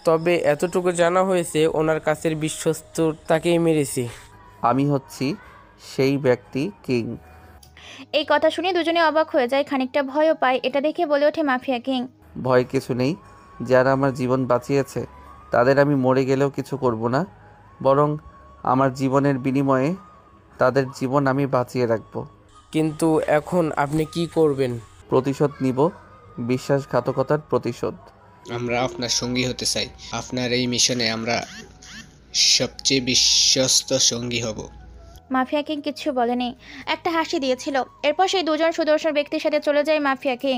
Speaker 16: তবে এতটুকু জানা হয়েছে ওনার কাছের বিশ্বস্ত তাকেই মেরেছে।
Speaker 2: আমি হচ্ছি সেই ব্যক্তি, কিং।
Speaker 3: এই কথা শুনে দুজনে অবাক হয়ে যায়, খানিকটা ভয়ও পায়। এটা দেখে বলে ওঠে মাফিয়া কিং।
Speaker 2: ভয় কিছু নেই, যারা আমার জীবন বাঁচিয়েছে তাদের আমি মরে গেলেও কিছু করব না, বরং আমার জীবনের বিনিময়ে তাদের জীবন আমি বাঁচিয়ে রাখব।
Speaker 16: কিন্তু এখন আপনি কি করবেন?
Speaker 2: প্রতিশোধ নিব, বিশ্বাসঘাতকতার প্রতিশোধ।
Speaker 15: আমরা আপনার সঙ্গী হতে চাই। আপনার এই মিশনে আমরা সবচেয়ে বিশ্বস্ত সঙ্গী হব।
Speaker 3: মাফিয়া কিং কিছু বলেনি, একটা হাসি দিয়েছিল। এরপর সেই দুজন সুদর্শন ব্যক্তির সাথে চলে যায় মাফিয়া কিং।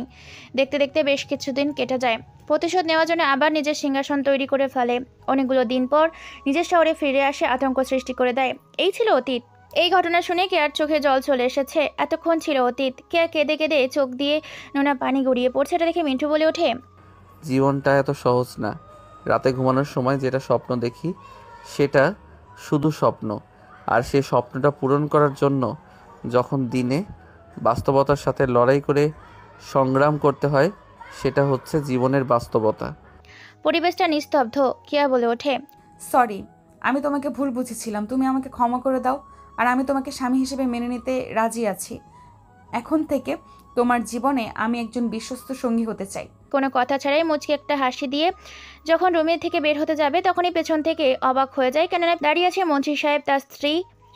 Speaker 3: দেখতে দেখতে বেশ কিছুদিন কেটে যায়। প্রতিশোধ নেওয়ার জন্য আবার নিজের সিংহাসন তৈরি করে ফেলে। অনেকগুলো দিন পর নিজের শহরে ফিরে আসে, আতঙ্ক সৃষ্টি করে দেয়। এই ছিল অতীত। এই ঘটনা শুনে কেয়ার চোখে জল চলে এসেছে। এতক্ষণ ছিল অতীত। কেয়া কেঁদে কেঁদে চোখ দিয়ে নোনা পানি গড়িয়ে পড়ছে। এটা দেখে মিন্টু বলে ওঠে,
Speaker 2: জীবনটা এত সহজ না। রাতে ঘুমানোর সময় যেটা স্বপ্ন দেখি সেটা শুধু স্বপ্ন, আর সেই স্বপ্নটা পূরণ করার জন্য যখন দিনে বাস্তবতার সাথে লড়াই করে সংগ্রাম করতে হয়, সেটা হচ্ছে জীবনের বাস্তবতা।
Speaker 3: পরিবেশটা নিস্তব্ধ। কেয়া বলে ওঠে,
Speaker 17: সরি, আমি তোমাকে ভুল বুঝেছিলাম। তুমি আমাকে ক্ষমা করে দাও, আর আমি তোমাকে স্বামী হিসেবে মেনে নিতে রাজি আছি। এখন থেকে তোমার জীবনে আমি একজন বিশ্বস্ত সঙ্গী হতে চাই।
Speaker 3: কোনো কথা ছাড়াই মুচকি একটা হাসি দিয়ে যখন রুমে থেকে বের হতে যাবে, তখনই পেছন থেকে অবাক হয়ে যায়, কেননা দাঁড়িয়ে আছে মন্ত্রী সাহেব, তার স্ত্রী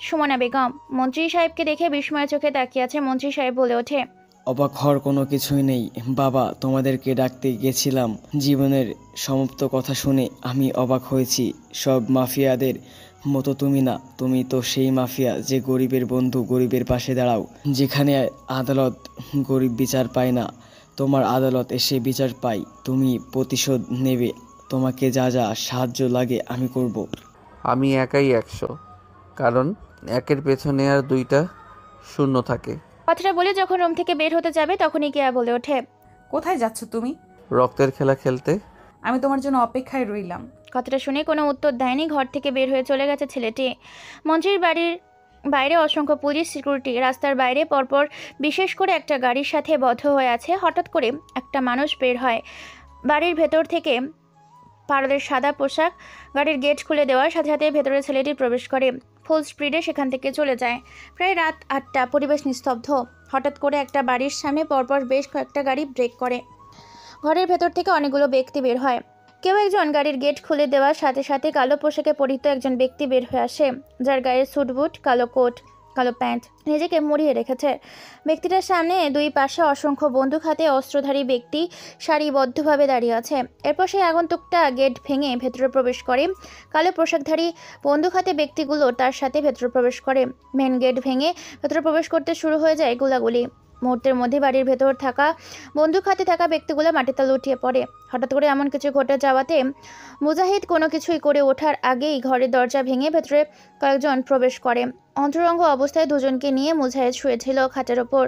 Speaker 3: সুমনা বেগম। মন্ত্রী সাহেবকে দেখে বিস্ময় চোখে তাকিয়ে আছে। মন্ত্রী সাহেব বলে ওঠে,
Speaker 18: অবাক হওয়ার কোনো কিছুই নেই বাবা, তোমাদেরকে ডাকতে গেছিলাম। জীবনের সমাপ্ত কথা শুনে আমি অবাক হয়েছি। সব মাফিয়াদের মতো তুমি না, তুমি তো সেই মাফিয়া যে গরিবের বন্ধু, গরিবের পাশে দাঁড়াও। যেখানে আদালত গরিব বিচার পায় না, তোমার আদালত এসে বিচার পাই। তুমি প্রতিশোধ নেবে, তোমাকে যা যা সাহায্য লাগে আমি করব।
Speaker 2: আমি একাই 100, কারণ একের পেছনে আর 2টা শূন্য থাকে।
Speaker 3: কথাটা বলে যখন রুম থেকে বের হতে যাবে, তখনই কেয়া বলে ওঠে,
Speaker 17: কোথায় যাচ্ছ তুমি?
Speaker 2: রক্তের খেলা খেলতে।
Speaker 17: আমি তোমার জন্য অপেক্ষায় রইলাম।
Speaker 3: কথাটা শুনে কোনো উত্তর দেয়নি। ঘর থেকে বের হয়ে চলে গেছে ছেলেটি। মন্ত্রীর বাড়ির বাইরে অসংখ্য পুলিশ সিকিউরিটি। রাস্তার বাইরে পরপর বিশেষ করে একটা গাড়ির সাথে বদ্ধ হয়ে আছে। হঠাৎ করে একটা মানুষ বের হয় বাড়ির ভেতর থেকে। পারদের সাদা পোশাক, গাড়ির গেট খুলে দেওয়ার সাথে সাথে ভেতরে ছেলেটি প্রবেশ করে। ফুল স্পিডে সেখান থেকে চলে যায়। প্রায় রাত 8টা, পরিবেশ নিস্তব্ধ। হঠাৎ করে একটা বাড়ির সামনে পরপর বেশ কয়েকটা গাড়ি ব্রেক করে। ঘরের ভেতর থেকে অনেকগুলো ব্যক্তি বের হয়। কেউ একজন গাড়ির গেট খুলে দেওয়ার সাথে সাথে কালো পোশাকে পরিহিত একজন ব্যক্তি বের হয়ে আসে, যার গায়ে স্যুট বুট, কালো কোট, কালো প্যান্ট, নিজেকে মুড়িয়ে রেখেছে। ব্যক্তিটার সামনে দুই পাশে অসংখ্য বন্দুক হাতে অস্ত্রধারী ব্যক্তি সারিবদ্ধভাবে দাঁড়িয়ে আছে। এরপর সেই আগন্তুকটা গেট ভেঙে ভেতরে প্রবেশ করে। কালো পোশাকধারী বন্দুক হাতে ব্যক্তিগুলো তার সাথে ভেতরে প্রবেশ করে। মেন গেট ভেঙে ভেতরে প্রবেশ করতে শুরু হয়ে যায় গোলাগুলি। মুহূর্তের মধ্যে বাড়ির ভেতর থাকা বন্দুক হাতে থাকা ব্যক্তিগুলো মাটিতে লুটিয়ে পড়ে। হঠাৎ করে এমন কিছু ঘটে যাওয়াতে মুজাহিদ কোনো কিছুই করে ওঠার আগেই ঘরের দরজা ভেঙে ভেতরে কয়েকজন প্রবেশ করে। অন্তরঙ্গ অবস্থায় দুজনকে নিয়ে মুজাহিদ শুয়েছিল খাটের ওপর,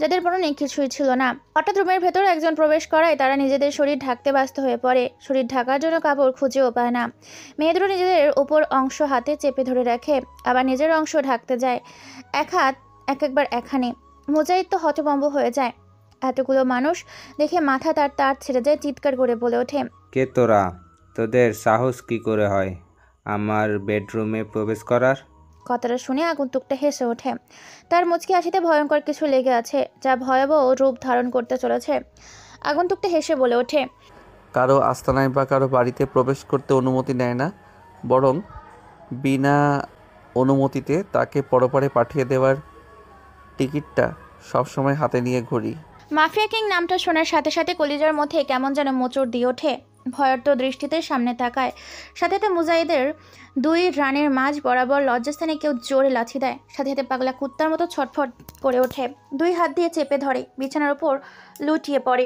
Speaker 3: যাদের পরনে কিছুই ছিল না। হঠাৎ রুমের ভেতর একজন প্রবেশ করায় তারা নিজেদের শরীর ঢাকতে ব্যস্ত হয়ে পড়ে। শরীর ঢাকার জন্য কাপড় খুঁজেও পায় না। মেয়েদেরও নিজেদের ওপর অংশ হাতে চেপে ধরে রাখে, আবার নিজের অংশ ঢাকতে যায়। এক হাত একবার এখানে। মুজাহিদ তো হতভম্ব হয়ে যায়। এতগুলো মানুষ দেখে মাথা তার ছেড়ে যায়। চিৎকার করে বলে ওঠে,
Speaker 19: কে তোরা? তোদের সাহস কি করে হয় আমার বেডরুমে প্রবেশ করার?
Speaker 3: কথাটা শুনে আগন্তুকটা হেসে ওঠে। তার মুচকি হাসিতে ভয়ঙ্কর কিছু লেগে আছে, যা ভয়াবহ রূপ ধারণ করতে চলেছে। আগন্তুকটা হেসে বলে ওঠে,
Speaker 2: কারো আস্তানায় বা কারো বাড়িতে প্রবেশ করতে অনুমতি নেয় না, বরং বিনা অনুমতিতে তাকে পরপারে পাঠিয়ে দেওয়ার টিকিটটা সবসময় হাতে নিয়ে ঘুরি।
Speaker 3: মাফিয়া কিং নামটা শোনার সাথে সাথে কলিজার মধ্যে কেমন যেন মোচড় দিয়ে ওঠে। ভয়ার্ত দৃষ্টিতে সামনে তাকায়। সাথে সাথে মুজাহিদের 2 রানের মাঝ বরাবর লজ্জাস্থানে কেউ জোরে লাথি দেয়। সাথে সাথে পাগলা কুত্তার মতো ছটফট করে ওঠে। 2 হাত দিয়ে চেপে ধরে, বিছানার উপর লুটিয়ে পড়ে।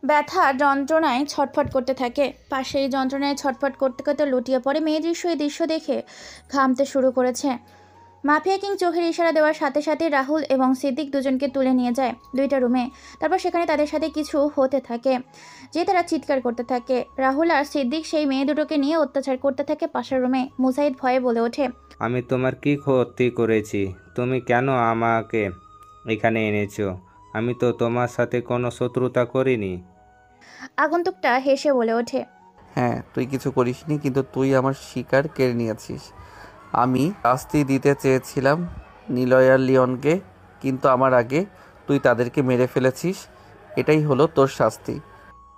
Speaker 3: ব্যথা যন্ত্রণায় ছটফট করতে থাকে। পাশে এই যন্ত্রণায় ছটফট করতে করতে লুটিয়ে পড়ে। মেয়ে দৃশ্য এই দৃশ্য দেখে ঘামতে শুরু করেছে। মাফিয়া কিং চোখের ইশারা দেওয়ার সাথে সাথে রাহুল এবং সিদ্দিক দুজনকে তুলে নিয়ে যায় 2টা রুমে। তারপর সেখানে তাদের সাথে কিছু হতে থাকে, যে তারা চিৎকার করতে থাকে। রাহুল আর সিদ্দিক সেই মেয়ে দুটোকে নিয়ে অত্যাচার করতে থাকে পাশের রুমে। মুজাহিদ ভয়ে বলে ওঠে,
Speaker 19: আমি তোমার কি ক্ষতি করেছি? তুমি কেন আমাকে এখানে এনেছো? আমি তো তোমার সাথে কোনো শত্রুতা করিনি।
Speaker 3: আগন্তুকটা হেসে বলে ওঠে।
Speaker 2: হ্যাঁ, তুই কিছু করিসনি, কিন্তু তুই আমার শিকার কেড়ে নিয়েছিস। আমি শাস্তি দিতে চেয়েছিলাম নিলয় আর লিওনকে, কিন্তু আমার আগে তুই তাদেরকে মেরে ফেলেছিস। এটাই হলো তোর শাস্তি।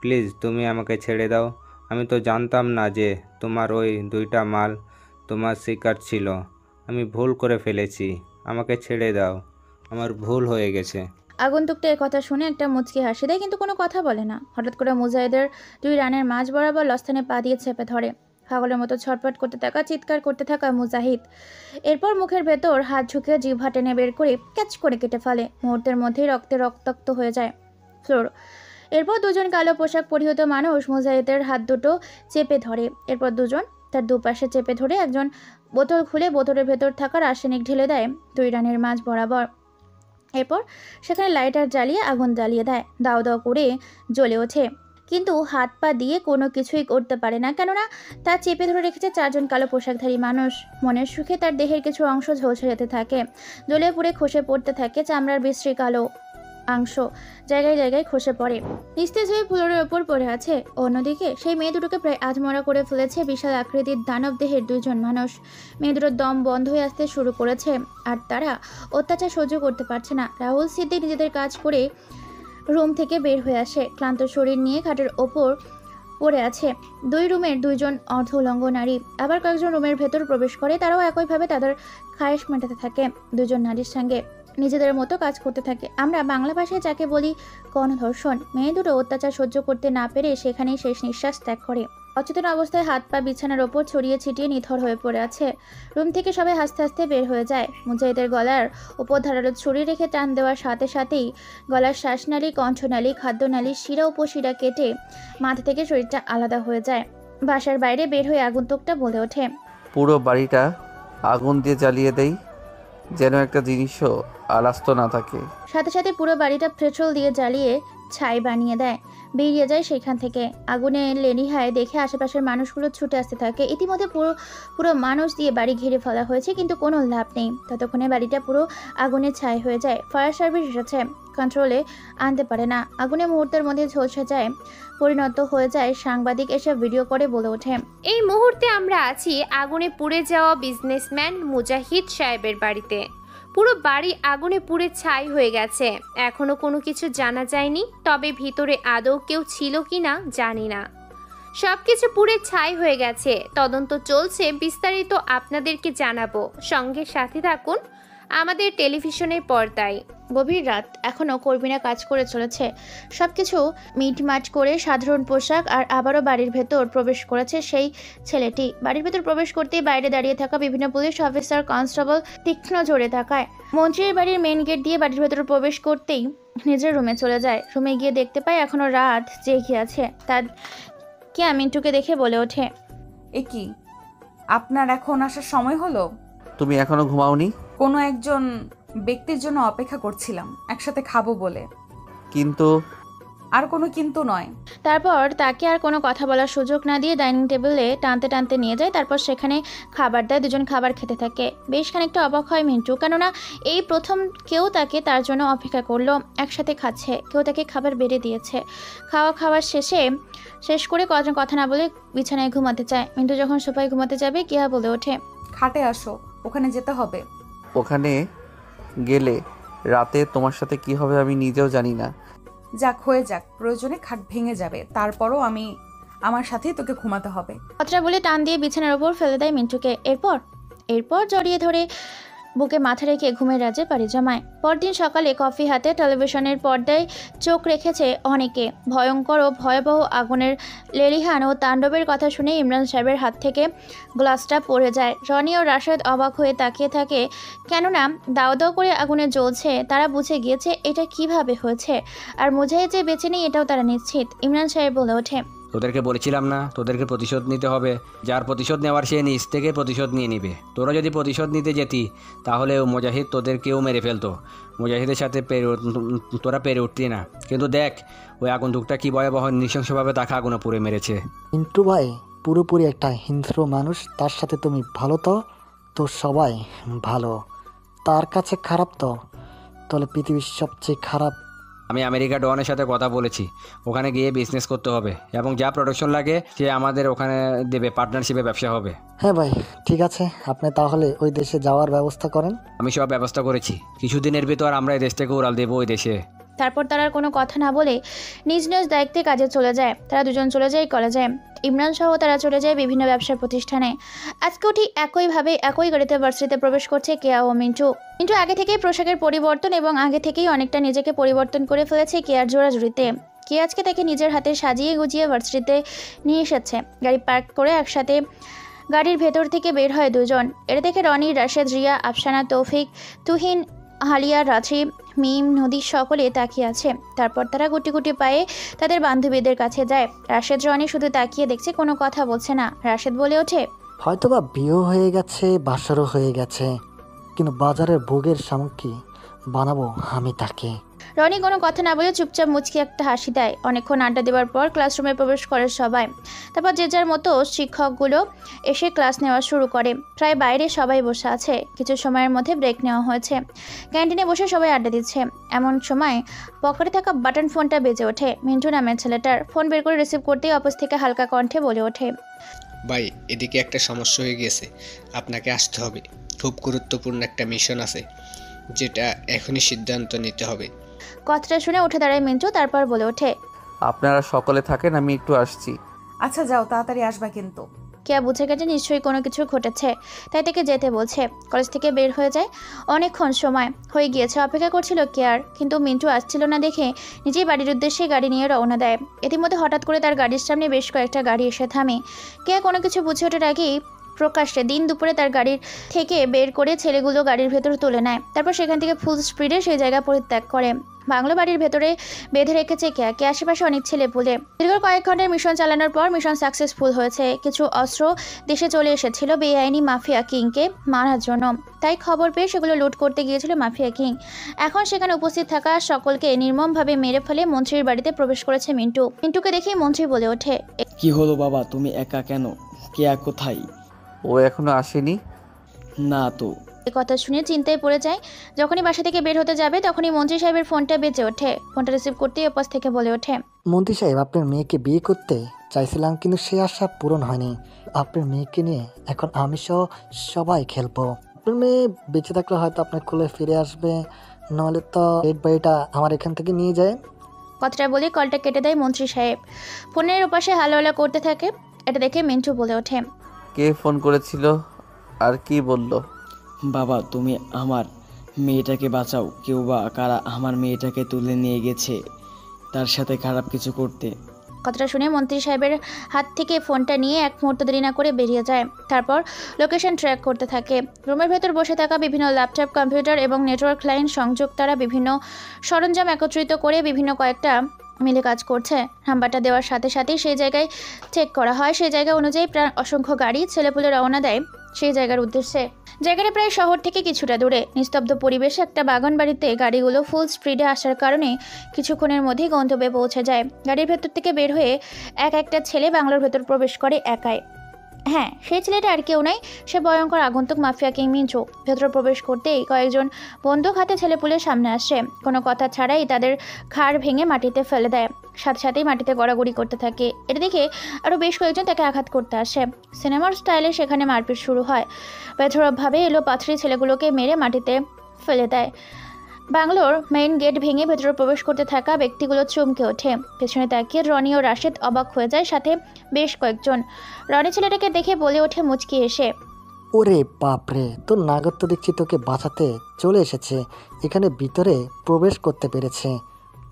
Speaker 19: প্লিজ তুমি আমাকে ছেড়ে দাও। আমি তো জানতাম না যে তোমার ওই দুইটা মাল তোমার শিকার ছিল। আমি ভুল করে ফেলেছি, আমাকে ছেড়ে দাও, আমার ভুল হয়ে গেছে।
Speaker 3: আগন্তুকটা এই কথা শুনে একটা মুচকি হাসি দেয়, কিন্তু কোনো কথা বলে না। হঠাৎ করে মুজাহিদের দুই রানের মাঝ বরাবর লস্থানে পা দিয়ে চেপে ধরে। পাগলের মতো ছটফট করতে থাকা, চিৎকার করতে থাকা মুজাহিদ এরপর মুখের ভেতর হাত ঝুঁকিয়ে জিহ্বা টেনে বের করে ক্যাচ করে কেটে ফেলে। মুহূর্তের মধ্যেই রক্তে রক্তাক্ত হয়ে যায় ফ্লোর। এরপর দুজন কালো পোশাক পরিহিত মানুষ মুজাহিদের হাত দুটো চেপে ধরে। এরপর দুজন তার দুপাশে চেপে ধরে একজন বোতল খুলে বোতলের ভেতর থাকা রাসায়নিক ঢেলে দেয় দুই রানের মাঝ বরাবর। এরপর সেখানে লাইটার জ্বালিয়ে আগুন জ্বালিয়ে দেয়। দাও দাও করে জ্বলে ওঠে, কিন্তু হাত পা দিয়ে কোনো কিছুই করতে পারে না, কেননা তা চেপে ধরে রেখেছে চারজন কালো পোশাকধারী মানুষ। মনের সুখে তার দেহের কিছু অংশ ঝলসে যেতে থাকে, জ্বলে পুড়ে খসে পড়তে থাকে চামড়ার বিশ্রী কালো অংশ জায়গায় জায়গায় খসে পড়ে, নিস্তেজ হয়ে ফ্লোরের ওপর পড়ে আছে। অন্যদিকে সেই মেয়ে দুটোকে প্রায় আধমরা করে ফেলেছে বিশাল আকৃতির দানব দেহের দুইজন মানুষ। মেয়ে দুটোর দম বন্ধ হয়ে আসতে শুরু করেছে, আর তারা অত্যাচার সহ্য করতে পারছে না। রাহুল সিদ্দিক নিজেদের কাজ করে রুম থেকে বের হয়ে আসে, ক্লান্ত শরীর নিয়ে খাটের ওপর পড়ে আছে। দুই রুমের দুইজন অর্ধ উলঙ্গ নারী আবার কয়েকজন রুমের ভেতর প্রবেশ করে, তারাও একইভাবে তাদের খায়েশ মেটাতে থাকে। দুজন নারীর সঙ্গে নিজেদের মতো কাজ করতে থাকে। আমরা বাংলা ভাষায় যাকে বলি গণধর্ষণ। মেয়ে দুটো অত্যাচার সহ্য করতে না পেরে সেখানেই শেষ নিঃশ্বাস ত্যাগ করে। অচেতন অবস্থায় হাত পা বিছানার ওপর ছড়িয়ে ছিটিয়ে নিথর হয়ে পড়ে আছে। রুম থেকে সবাই হাসতে হাসতে বের হয়ে যায়। মুজাহিদের গলার ওপর ধারালো ছুরি রেখে টান দেওয়ার সাথে সাথেই গলার শ্বাসনালী, কণ্ঠনালী, খাদ্যনালী, শিরা উপশিরা কেটে মাথা থেকে শরীরটা আলাদা হয়ে যায়। বাসার বাইরে বের হয়ে আগন্তুকটা বলে ওঠে,
Speaker 2: পুরো বাড়িটা আগুন দিয়ে জ্বালিয়ে দেই, যেন একটা জিনিসও আলাস্ত না থাকে।
Speaker 3: সাথে সাথে পুরো বাড়িটা পেট্রোল দিয়ে জ্বালিয়ে ছাই বানিয়ে দেয়। বেরিয়ে যায় সেখান থেকে। আগুনে লেলিহায় দেখে আশেপাশের মানুষগুলো ছুটে আসতে থাকে। ইতিমধ্যে পুরো মানুষ দিয়ে বাড়ি ঘিরে ফেলা হয়েছে, কিন্তু কোনো লাভ নেই। ততক্ষণে বাড়িটা পুরো আগুনে ছাই হয়ে যায়। ফায়ার সার্ভিস এসেছে, কন্ট্রোলে আনতে পারে না। আগুনে মুহূর্তের মধ্যে ঝলসে যায়, পরিণত হয়ে যায়। সাংবাদিক এসে ভিডিও করে বলে ওঠে,
Speaker 20: এই মুহূর্তে আমরা আছি আগুনে পুড়ে যাওয়া বিজনেসম্যান মুজাহিদ সাহেবের বাড়িতে। পুরো বাড়ি আগুনে পুড়ে ছাই হয়ে গেছে। এখনো কোনো কিছু জানা যায়নি, তবে ভিতরে আদৌ কেউ ছিল কিনা জানি না। সবকিছু পুড়ে ছাই হয়ে গেছে, তদন্ত চলছে, বিস্তারিত আপনাদেরকে জানাবো। সঙ্গে সাথে থাকুন আমাদের টেলিভিশনের পর্দায়।
Speaker 3: গভীর রাত, এখনও কর্মীরা কাজ করে চলেছে। সবকিছু মিটমাট করে সাধারণ পোশাক আর আবারও বাড়ির ভেতর প্রবেশ করেছে সেই ছেলেটি। বাড়ির ভেতর প্রবেশ করতেই বাইরে দাঁড়িয়ে থাকা বিভিন্ন পুলিশ অফিসার, কনস্টেবল তীক্ষ্ণ জোরে তাকায়। মন্ত্রীর বাড়ির মেন গেট দিয়ে বাড়ির ভেতর প্রবেশ করতেই নিজের রুমে চলে যায়। রুমে গিয়ে দেখতে পায় এখনও রাত জেগে আছে। তার কিয়া মিন্টুকে দেখে বলে ওঠে,
Speaker 17: এ কি, আপনার এখন আসার সময় হলো?
Speaker 2: তুমি এখনো ঘুমাওনি?
Speaker 17: কোনো একজন ব্যক্তির জন্য অপেক্ষা করছিলাম, একসাথে খাবো বলে।
Speaker 2: কিন্তু
Speaker 17: আর কোনো কিন্তু নয়।
Speaker 3: তারপর তাকে আর কোনো কথা বলার সুযোগ না দিয়ে ডাইনিং টেবিলে টানতে টানতে নিয়ে যায়। তারপর সেখানে খাবার দেয়। দুজন খাবার খেতে থাকে। বেশ খানিকটা অবাক হয় মিন্টু, কেননা এই প্রথম কেউ তাকে তার জন্য অপেক্ষা করলো। একসাথে খাচ্ছে, কেউ তাকে খাবার বেড়ে দিয়েছে। খাওয়ার শেষ করে কজন কথা না বলে বিছানায় ঘুমাতে চায়। মিন্টু যখন সোফায় ঘুমাতে যাবে, কিয়া বলে ওঠে,
Speaker 17: খাটে আসো, ওখানে যেতে হবে।
Speaker 2: ওখানে গেলে রাতে তোমার সাথে কি হবে আমি নিজেও জানি না।
Speaker 17: যাক হয়ে যাক, প্রয়োজনে খাট ভেঙে যাবে, তারপরও আমার সাথেই তোকে ঘুমাতে হবে।
Speaker 3: কথাটা বলে টান দিয়ে বিছানার ওপর ফেলে দেয় মিন্টুকে। এরপর জড়িয়ে ধরে বুকে মাথা রেখে ঘুমের রাজ্যে পাড়ি জমায়। পরদিন সকালে কফি হাতে টেলিভিশনের পর্দায় চোখ রেখেছে অনেকে। ভয়ঙ্কর ও ভয়াবহ আগুনের লেলিহান ও তাণ্ডবের কথা শুনে ইমরান সাহেবের হাত থেকে গ্লাসটা পড়ে যায়। রনি ও রাশেদ অবাক হয়ে তাকিয়ে থাকে, কেননা দাও দাও করে আগুনে জ্বলছে। তারা বুঝে গিয়েছে এটা কিভাবে হয়েছে, আর মুজাহিদ যে বেঁচে নেই এটাও তারা নিশ্চিত। ইমরান সাহেব বলে ওঠে,
Speaker 5: তোদেরকে বলেছিলাম না তোদেরকে প্রতিশোধ নিতে হবে। যার প্রতিশোধ নেওয়ার সে নিজ থেকে প্রতিশোধ নিয়ে নিবে। তোরা যদি প্রতিশোধ নিতে যেতি তাহলে মুজাহিদ তোদেরকেও মেরে ফেলতো। মুজাহিদের সাথে তোরা পেরে উঠতি না। কিন্তু দেখ ওই আগন্তুকটা কি ভয়াবহ নৃশংসভাবে তাকে আগুনে পুড়ে মেরেছে।
Speaker 6: মিন্টু ভাই পুরোপুরি একটা হিংস্র মানুষ। তার সাথে তুমি ভালো তো সবাই ভালো, তার কাছে খারাপ তো তাহলে পৃথিবীর সবচেয়ে খারাপ
Speaker 5: আমি আমেরিকা ডনের সাথে কথা বলেছি, ওখানে গিয়ে বিজনেস করতে হবে এবং যা প্রোডাকশন লাগে সে আমাদের ওখানে দেবে, পার্টনারশিপে ব্যবসা হবে।
Speaker 6: হ্যাঁ ভাই, ঠিক আছে, আপনি তাহলে ওই দেশে যাওয়ার ব্যবস্থা করেন।
Speaker 5: আমি সব ব্যবস্থা করেছি, কিছুদিনের ভিতর আমরা এই দেশ থেকে উড়াল দেবো ওই দেশে।
Speaker 3: তারপর তারা আর কোনো কথা না বলে নিজ নিজ দায়িত্বে কাজে চলে যায়। তারা দুজন চলে যায় কলেজে, ইমরান সহ তারা চলে যায় বিভিন্ন ব্যবসার প্রতিষ্ঠানে। আজকেও ঠিক একইভাবে একই গাড়িতে ভার্সিটিতে প্রবেশ করছে কেয়া ও মিন্টু। মিন্টু আগে থেকেই পোশাকের পরিবর্তন এবং আগে থেকেই অনেকটা নিজেকে পরিবর্তন করে ফেলেছে কেয়ার জোড়াজুড়িতে। কে আজকে তাকে নিজের হাতে সাজিয়ে গুজিয়ে ভার্সিটিতে নিয়ে এসেছে। গাড়ি পার্ক করে একসাথে গাড়ির ভেতর থেকে বের হয় দুজন। এটা দেখে রনি, রাশেদ, রিয়া, আফসানা, তৌফিক, তুহিন, হালিয়া, রাত্রি, মিম, নদী সকলে তাকিয়ে আছে। তারপর তারা গুটি গুটি পায়ে তাদের বান্ধবীদের কাছে যায়। রাশেদ, রনি শুধু তাকিয়ে দেখছে, কোনো কথা বলছে না। রাশেদ বলে ওঠে,
Speaker 6: হয়তোবা বিয়েও হয়ে গেছে, বাসারও হয়ে গেছে, কিন্তু বাজারের ভোগের সামগ্রী বানাবো আমি তাকে।
Speaker 3: রনি কোনো কথা না বলে চুপচাপ মুচকি একটা হাসি দেয়। অনেকক্ষণ আড্ডা দেওয়ার পর ক্লাসরুমে প্রবেশ করে সবাই। তারপর যে যার মতো শিক্ষকগুলো এসে ক্লাস নেওয়া শুরু করে। প্রায় বাইরে সবাই বসে আছে। কিছু সময়ের মধ্যে ব্রেক নেওয়া হয়েছে। ক্যান্টিনে বসে সবাই আড্ডা দিচ্ছে। এমন সময় পকেটে থাকা বাটন ফোনটা বেজে ওঠে। মিন্টু নামের ছেলেটার। ফোন বের করে রিসিভ করতেই অপোজ থেকে হালকা কণ্ঠে বলে ওঠে,
Speaker 15: ভাই এদিকে একটা সমস্যা হয়ে গেছে, আপনাকে আসতে হবে। খুব গুরুত্বপূর্ণ একটা মিশন আছে, যেটা এখনই সিদ্ধান্ত নিতে হবে।
Speaker 3: কথাটা শুনে উঠে দাঁড়ায় মিন্টু। তারপর বলে ওঠে,
Speaker 2: আপনারা সকলে থাকেন, আমি একটু আসছি।
Speaker 17: আচ্ছা যাও, তাড়াতাড়ি আসবা কিন্তু।
Speaker 3: কেয়া বুঝে গেছে নিশ্চয়ই কোনো কিছু ঘটেছে, তাই থেকে যেতে বলছে। কলেজ থেকে বের হয়ে যায়। অনেকক্ষণ সময় হয়ে গিয়েছে, অপেক্ষা করছিল কেয়ার, কিন্তু মিন্টু আসছিল না দেখে নিজেই বাড়ির উদ্দেশ্যে গাড়ি নিয়ে রওনা দেয়। ইতিমধ্যে হঠাৎ করে তার গাড়ির সামনে বেশ কয়েকটা গাড়ি এসে থামে। কেয়া কোনো কিছু বুঝে ওঠার আগেই প্রকাশ্যে দিন দুপুরে তার গাড়ির থেকে বের করে ছেলেগুলো গাড়ির ভেতর তুলে নেয়। তারপর সেখান থেকে ফুল স্পিডে সেই জায়গা পরিত্যাগ করে। বাংলো বাড়ির ভেতরে বেঁধে রেখেছে কেয়াকে। আশেপাশে অনেক ছেলে পুলে। দীর্ঘ কয়েক ঘন্টার মিশন চালানোর পর মিশন সাকসেসফুল হয়েছে। কিছু অস্ত্র দেশে চলে এসেছিল বেআইনি মাফিয়া কিংকে মারার জন্য, তাই খবর পেয়ে সেগুলো লুট করতে গিয়েছিল মাফিয়া কিং। এখন সেখানে উপস্থিত থাকা সকলকে নির্মমভাবে মেরে ফেলে মন্ত্রীর বাড়িতে প্রবেশ করেছে মিন্টু। মিন্টুকে দেখেই মন্ত্রী বলে ওঠে,
Speaker 18: কি হলো বাবা, তুমি একা কেন? কেয়া কোথায়?
Speaker 2: ও এখনো আসেনি?
Speaker 18: না তো।
Speaker 3: এই কথা শুনে চিন্তায় পড়ে যায়। যখনই বাসা থেকে বের হতে যাবে তখনই মন্ত্রী সাহেবের ফোনটা বেজে ওঠে। ফোনটা রিসিভ করতেই ওপাশ থেকে বলে ওঠে,
Speaker 6: মন্ত্রী সাহেব, আপনার মেয়েকে বিয়ে করতে চাইছিলাম, কিন্তু সে আশা পূরণ হয়নি। আপনার মেয়েকে নিয়ে এখন আমি সহ সবাই খেলবো। আপনার মেয়ে বেঁচে থাকলে হয়তো আপনার কোলে ফিরে আসবে, নাহলে তো ডেড বডিটা আমার এখান থেকে নিয়ে যায়।
Speaker 3: কথাটা বলে কলটা কেটে দেয় মন্ত্রী সাহেব। ফোনের ওপাশে হালোয়ালা করতে থাকে। এটা দেখে মিন্টু বলে ওঠে,
Speaker 2: কে ফোন করেছিল আর কি বলল?
Speaker 18: বাবা, তুমি আমার মেয়েটাকে বাঁচাও। কেউ বা কারা আমার মেয়েটাকে তুলে নিয়ে গেছে তার সাথে খারাপ কিছু করতে।
Speaker 3: কথাটা শুনে মন্ত্রী সাহেবের হাত থেকে ফোনটা নিয়ে এক মুহূর্ত দেরি না করে বেরিয়ে যায়। তারপর লোকেশন ট্র্যাক করতে থাকে। রুমের ভেতর বসে থাকা বিভিন্ন ল্যাপটপ, কম্পিউটার এবং নেটওয়ার্ক লাইন সংযোগ তারা বিভিন্ন সরঞ্জাম একত্রিত করে বিভিন্ন কয়েকটা মিলে কাজ করছে। নাম্বারটা দেওয়ার সাথে সাথেই সেই জায়গায় চেক করা হয়। সেই জায়গা অনুযায়ী প্রায় অসংখ্য গাড়ি ছেলেপুলে রওনা দেয় সেই জায়গার উদ্দেশ্যে। জায়গাটা প্রায় শহর থেকে কিছুটা দূরে। নিস্তব্ধ পরিবেশে একটা বাগান বাড়িতে গাড়িগুলো ফুল স্পিডে আসার কারণে কিছুক্ষণের মধ্যেই গন্তব্যে পৌঁছে যায়। গাড়ির ভেতর থেকে বের হয়ে একটা ছেলে বাংলোর ভেতর প্রবেশ করে একাই। হ্যাঁ, সেই ছেলেটা আর কেউ নাই, সে ভয়ঙ্কর আগন্তুক মাফিয়া কিং মিন্টু। ভেতরে প্রবেশ করতেই কয়েকজন বন্দুক হাতে ছেলেপুলের সামনে আসে। কোনো কথা ছাড়াই তাদের ঘাড় ভেঙে মাটিতে ফেলে দেয়। সাথে সাথেই মাটিতে গড়াগড়ি করতে থাকে। এটা দেখে আরও বেশ কয়েকজন তাকে আঘাত করতে আসে। সিনেমার স্টাইলে সেখানে মারপিট শুরু হয়। বেধড়কভাবে এলো পাথরি ছেলেগুলোকে মেরে মাটিতে ফেলে দেয়। বাংলোর মেইন গেট ভেঙে ভেতরে প্রবেশ করতে থাকা ব্যক্তিগুলো চমকে ওঠে। পেছনে তাকিয়ে রনি ও রাশেদ অবাক হয়ে যায়, সাথে বেশ কয়েকজন। রনি ছেলেটাকে দেখে বলে ওঠে মুচকি এসে,
Speaker 6: ওরে বাপরে, তোর নাগত্ব দেখছি তোকে বাঁচাতে চলে এসেছে। এখানে ভিতরে প্রবেশ করতে পেরেছে,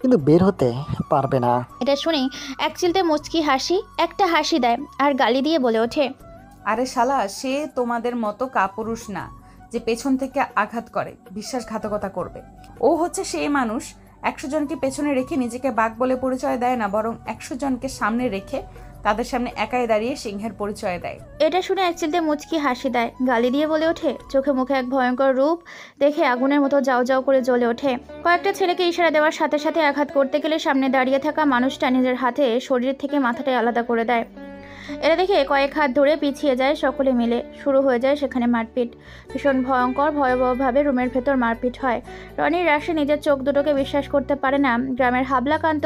Speaker 6: কিন্তু বের হতে পারবে না।
Speaker 3: এটা শুনেই এক চিলতে মুচকি একটা হাসি দেয় আর গালি দিয়ে বলে ওঠে,
Speaker 17: আরে শালা, সে তোমাদের মতো কাপুরুষ না যে পেছন থেকে আঘাত করে, বিশ্বাসঘাতকতা করবে। ও হচ্ছে সেই মানুষ 100 জনকে পেছনে রেখে নিজেকে বাঘ বলে পরিচয় দেয় না, বরং 100 জনকে সামনে রেখে তাদের সামনে একাই দাঁড়িয়ে সিংহের পরিচয় দেয়।
Speaker 3: এটা শুনে এক চিলতে মুচকি হাসি দেয়, গালি দিয়ে বলে ওঠে, চোখে মুখে এক ভয়ঙ্কর রূপ দেখে আগুনের মতো যাও যাও করে জ্বলে ওঠে। কয়েকটা ছেলেকে ইশারা দেওয়ার সাথে সাথে আঘাত করতে গেলে সামনে দাঁড়িয়ে থাকা মানুষটা নিজের হাতে শরীর থেকে মাথাটাই আলাদা করে দেয়। এটা দেখে কয়েক হাত ধরে পিছিয়ে যায় সকলে মিলে। শুরু হয়ে যায় সেখানে মারপিট। ভীষণ ভয়ঙ্কর ভয়াবহভাবে রুমের ভেতর মারপিট হয়। রনির রাশি নিজের চোখ দুটোকে বিশ্বাস করতে পারে না। গ্রামের হাবলাকান্ত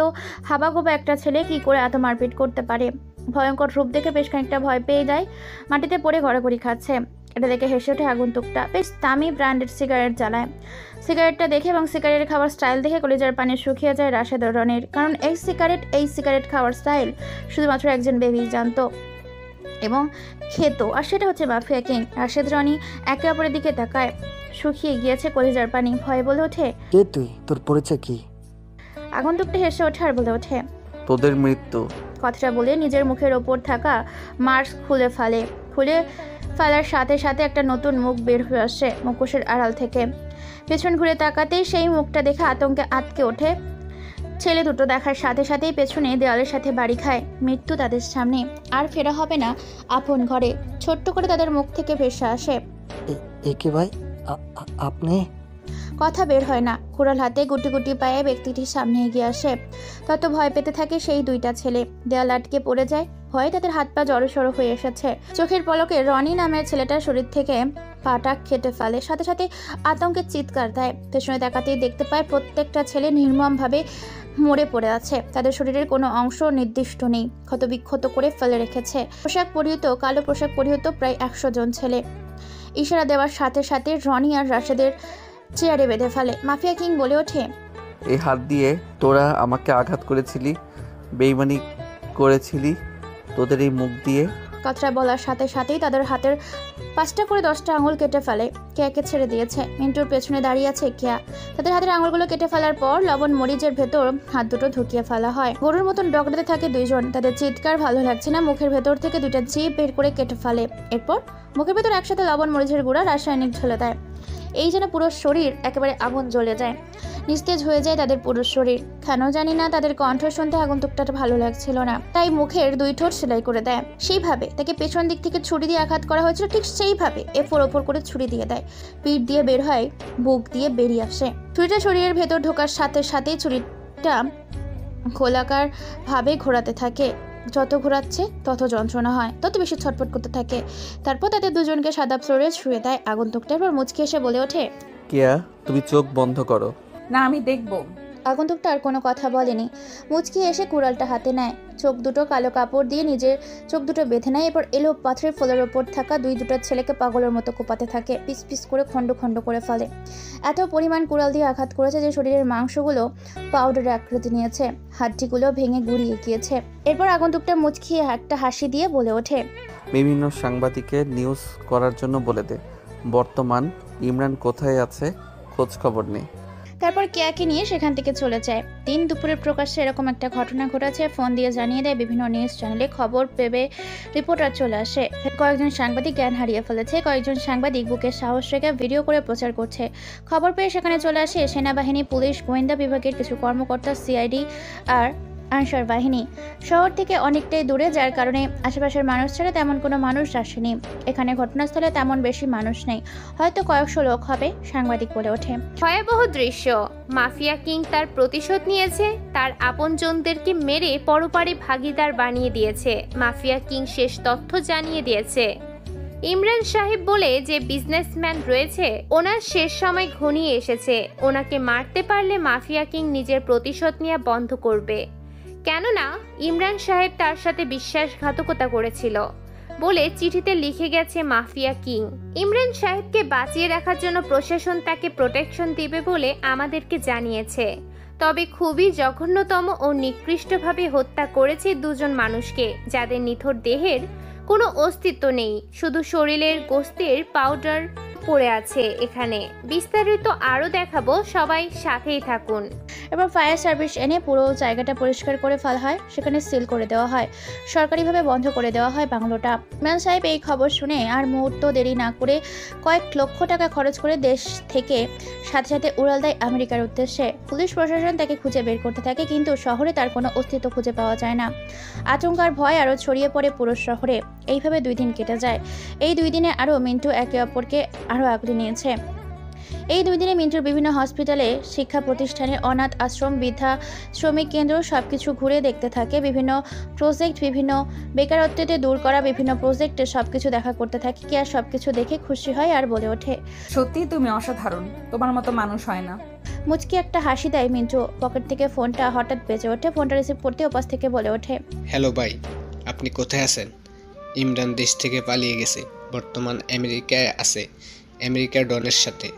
Speaker 3: হাবাগোবা একটা ছেলে কি করে এত মারপিট করতে পারে। ভয়ঙ্কর রূপ দেখে বেশ খানিকটা ভয় পেয়ে যায়। মাটিতে পড়ে গড়াগড়ি খাচ্ছে। এটা দেখে হেসে ওঠে আগন্তুকটা। বেশ দামি ব্র্যান্ডেড সিগারেট জ্বালায়। সিগারেটটা দেখে এবং সিগারেট খাওয়ার স্টাইল দেখে কলিজার পানি শুকিয়ে যায় রাশেদ ও রনির। কারণ এই সিগারেট খাওয়ার স্টাইল শুধুমাত্র একজন বেবি জানতো এবং খেত, আর সেটা হচ্ছে মাফিয়া কিং। রাশেদ রনি একে অপরের দিকে তাকায়। শুকিয়ে গিয়েছে কলিজার পানি। ভয়ে বলে ওঠে,
Speaker 6: কে তুই? তোর পরিচয় কি?
Speaker 3: আগন্তুকটা হেসে ওঠে আর বলে ওঠে,
Speaker 2: তোদের মৃত্যু।
Speaker 3: কথাটা বলে নিজের মুখের ওপর থাকা মাস্ক খুলে ফেলার সাথে সাথে একটা নতুন মুখ বের হয়ে আসে মুখোশের আড়াল থেকে। পেছন ঘুরে তাকাতেই সেই মুখটা দেখে আতঙ্কে আটকে ওঠে। ছেলে দুটো দেখার সাথে সাথেই পেছনে দেওয়ালের সাথে বাড়ি খায়। মৃত্যু তাদের সামনে, আর ফেরা হবে না আপন ঘরে। ছোট্ট করে তাদের মুখ থেকে ভেসে আসে,
Speaker 6: একে ভাই আপনি?
Speaker 3: কথা বের হয় না। কুড়াল হাতে গুটি গুটি পায়ে ব্যক্তিটির সামনে এগিয়ে আসে। তত ভয় পেতে থাকে সেই দুইটা ছেলে। দেয়াল আটকে পড়ে যায়। ভয়ে তাদের হাত পা জড়সড় হয়ে এসেছে। চোখের পলকে রনি নামের ছেলেটার শরীর থেকে পাটা কেটে ফেলে। সাথে সাথে আতঙ্কের চিৎকার দেয়। পেছনে তাকাতেই দেখতে পায় প্রত্যেকটা ছেলে নির্মমভাবে মরে পড়ে আছে। তাদের শরীরের কোনো অংশ নির্দিষ্ট নেই, ক্ষতবিক্ষত করে ফেলে রেখেছে। কালো পোশাক পরিহিত প্রায় 100 জন ছেলে। ইশারা দেওয়ার সাথে সাথে রনি আর রাশেদের চেয়ারে বেঁধে ফেলে। মাফিয়া কিং বলে ওঠে,
Speaker 2: এই হাত দিয়ে তোরা আমাকে আঘাত করেছিলি, বেইমানি করেছিলি তোদের এই মুখ দিয়ে।
Speaker 3: কথাটা বলার সাথে সাথেই তাদের হাতের 5টা করে 10টা আঙুল কেটে ফেলে। কেয়াকে ছেড়ে দিয়েছে। মিন্টুর পেছনে দাঁড়িয়ে আছে কেয়া। তাদের হাতের আঙুলগুলো কেটে ফেলার পর লবণ মরিচের ভেতর হাত দুটো ঢুকিয়ে ফেলা হয়। গরুর মতন ডগড়াতে থাকে দুইজন। তাদের চিৎকার ভালো লাগছে না। মুখের ভেতর থেকে 2টা জিভ বের করে কেটে ফেলে। এরপর মুখের ভেতর একসাথে লবণ মরিচের গুঁড়া রাসায়নিক ঢেলে দেয়। এই যেন পুরো শরীর একেবারে আগুন জ্বলে যায়। নিস্তেজ হয়ে যায় তাদের পুরো শরীর। কেন জানি না তাদের কণ্ঠ শুনতে আগন্তুকটা ভালো লাগছিল না। তাই মুখের 2 ঠোঁট সেলাই করে দেয়। সেইভাবে তাকে পেছন দিক থেকে ছুরি দিয়ে আঘাত করা হয়েছিল, ঠিক সেইভাবে এফোর ওপর করে ছুরি দিয়ে দেয়। পিঠ দিয়ে বের হয়, বুক দিয়ে বেরিয়ে আসে। ছুরিটা শরীরের ভেতর ঢোকার সাথে সাথেই ছুরিটা গোলাকার ভাবে ঘোরাতে থাকে। যত ঘোরাচ্ছে তত যন্ত্রণা হয়, তত বেশি ছটফট করতে থাকে। তারপর তাদের দুজনকে সাদা ফ্লোরে শুয়ে দেয়। আগন্তুকটার পর মুচকি এসে বলে ওঠে,
Speaker 2: কেয়া তুমি চোখ বন্ধ করো।
Speaker 17: না, আমি দেখবো।
Speaker 3: আগন্তুকটা আর কোনো কথা বলেনি। মুচকি এসে কুড়ালটা হাতে নেয়। চোখ দুটো কালো কাপড় দিয়ে নিজের চোখ দুটো বেঁধে নেয়। এরপর এলো পাথরের ফলের ওপর থাকা 2 ছেলেকে পাগলের মতো কোপাতে থাকে। পিস পিস করে খণ্ড খণ্ড করে ফেলে। এত পরিমাণ কুড়াল দিয়ে আঘাত করেছে যে শরীরের মাংসগুলো পাউডারের আকৃতি নিয়েছে, হাড্ডিগুলো ভেঙে গুড়িয়ে গিয়েছে। এরপর আগন্তুকটা মুচকিয়ে একটা হাসি দিয়ে বলে ওঠে,
Speaker 2: বিভিন্ন সাংবাদিককে নিউজ করার জন্য বলে দে বর্তমান ইমরান কোথায় আছে খোঁজ খবর নেই।
Speaker 3: তারপর কেয়াকে নিয়ে সেখান থেকে চলে যায়। দিন দুপুরের প্রকাশ্যে এরকম একটা ঘটনা ঘটেছে ফোন দিয়ে জানিয়ে দেয় বিভিন্ন নিউজ চ্যানেলে। খবর পেয়ে রিপোর্টার চলে আসে। কয়েকজন সাংবাদিক জ্ঞান হারিয়ে ফেলেছে। কয়েকজন সাংবাদিক বুকের সাহস রেখে ভিডিও করে প্রচার করছে। খবর পেয়ে সেখানে চলে আসে সেনাবাহিনী, পুলিশ, গোয়েন্দা বিভাগের কিছু কর্মকর্তা, সিআইডি আর আনসার বাহিনী। শহর থেকে অনেকটাই দূরে, যার কারণে আশেপাশের মানুষ ছাড়া তেমন কোনো মানুষ আসেনি। এখানে ঘটনাস্থলে তেমন বেশি মানুষ নেই, হয়তো কয়েকশো লোক হবে। সাংবাদিক বলে ওঠে,
Speaker 20: ভয়াবহ দৃশ্য। মাফিয়া কিং তার প্রতিশোধ নিয়েছে। তার আপনজনদেরকে মেরে পরপারে ভাগিদার বানিয়ে দিয়েছে। মাফিয়া কিং শেষ তথ্য জানিয়ে দিয়েছে। ইমরান সাহেব বলে যে বিজনেসম্যান রয়েছে, ওনার শেষ সময় ঘনিয়ে এসেছে। ওনাকে মারতে পারলে মাফিয়া কিং নিজের প্রতিশোধ নেওয়া বন্ধ করবে। কেননা ইমরান সাহেব তার সাথে বিশ্বাসঘাতকতা করেছিল বলে চিঠিতে লিখে গেছে মাফিয়া কিং। ইমরান সাহেবকে বাঁচিয়ে রাখার জন্য প্রশাসন তাকে প্রোটেকশন দিবে বলে আমাদেরকে জানিয়েছে। তবে খুবই জঘন্যতম ও নিকৃষ্টভাবে হত্যা করেছে 2 জন মানুষকে, যাদের নিথর দেহের কোনো অস্তিত্ব নেই, শুধু শরীরের গোস্তের পাউডার পড়ে আছে। এখানে বিস্তারিত আরও দেখাবো, সবাই সাথেই থাকুন।
Speaker 3: এবার ফায়ার সার্ভিস এনে পুরো জায়গাটা পরিষ্কার করে ফেলা হয়। সেখানে সিল করে দেওয়া হয়, সরকারিভাবে বন্ধ করে দেওয়া হয় বাংলোটা। ইমরান সাহেব এই খবর শুনে আর মুহূর্ত দেরি না করে কয়েক লক্ষ টাকা খরচ করে দেশ থেকে সাথে সাথে উড়াল দেয় আমেরিকার উদ্দেশ্যে। পুলিশ প্রশাসন তাকে খুঁজে বের করতে থাকে, কিন্তু শহরে তার কোনো অস্তিত্ব খুঁজে পাওয়া যায় না। আতঙ্ক আর ভয় আরও ছড়িয়ে পড়ে পুরো শহরে। এইভাবে 2 দিন কেটে যায়। এই 2 দিনে আরও মিন্টু একে অপরকে আরও আগলে নিয়েছে। এই 2 দিনে মিন্টুর বিভিন্ন হসপিটালে, শিক্ষা প্রতিষ্ঠানে, অনাথ আশ্রম, বৃদ্ধা শ্রমিক কেন্দ্র সবকিছু ঘুরে দেখতে থাকে। বিভিন্ন প্রজেক্ট, বিভিন্ন বেকারত্বতে দূর করা বিভিন্ন প্রজেক্টে সবকিছু দেখা করতে থাকে। কেয়া সবকিছু দেখে খুশি হয় আর বলে ওঠে,
Speaker 17: সত্যি তুমি অসাধারণ, তোমার মতো মানুষ হয় না।
Speaker 3: মুচকি একটা হাসি দেয় মিন্টু। পকেট থেকে ফোনটা হঠাৎ বেজে ওঠে। ফোনটা রিসিভ করতে ওপাশ থেকে বলে ওঠে,
Speaker 15: হ্যালো ভাই, আপনি কোথায় আছেন? ইমরান দেশ থেকে পালিয়ে গেছে, বর্তমান আমেরিকায় আছে, আমেরিকার ডনের সাথে।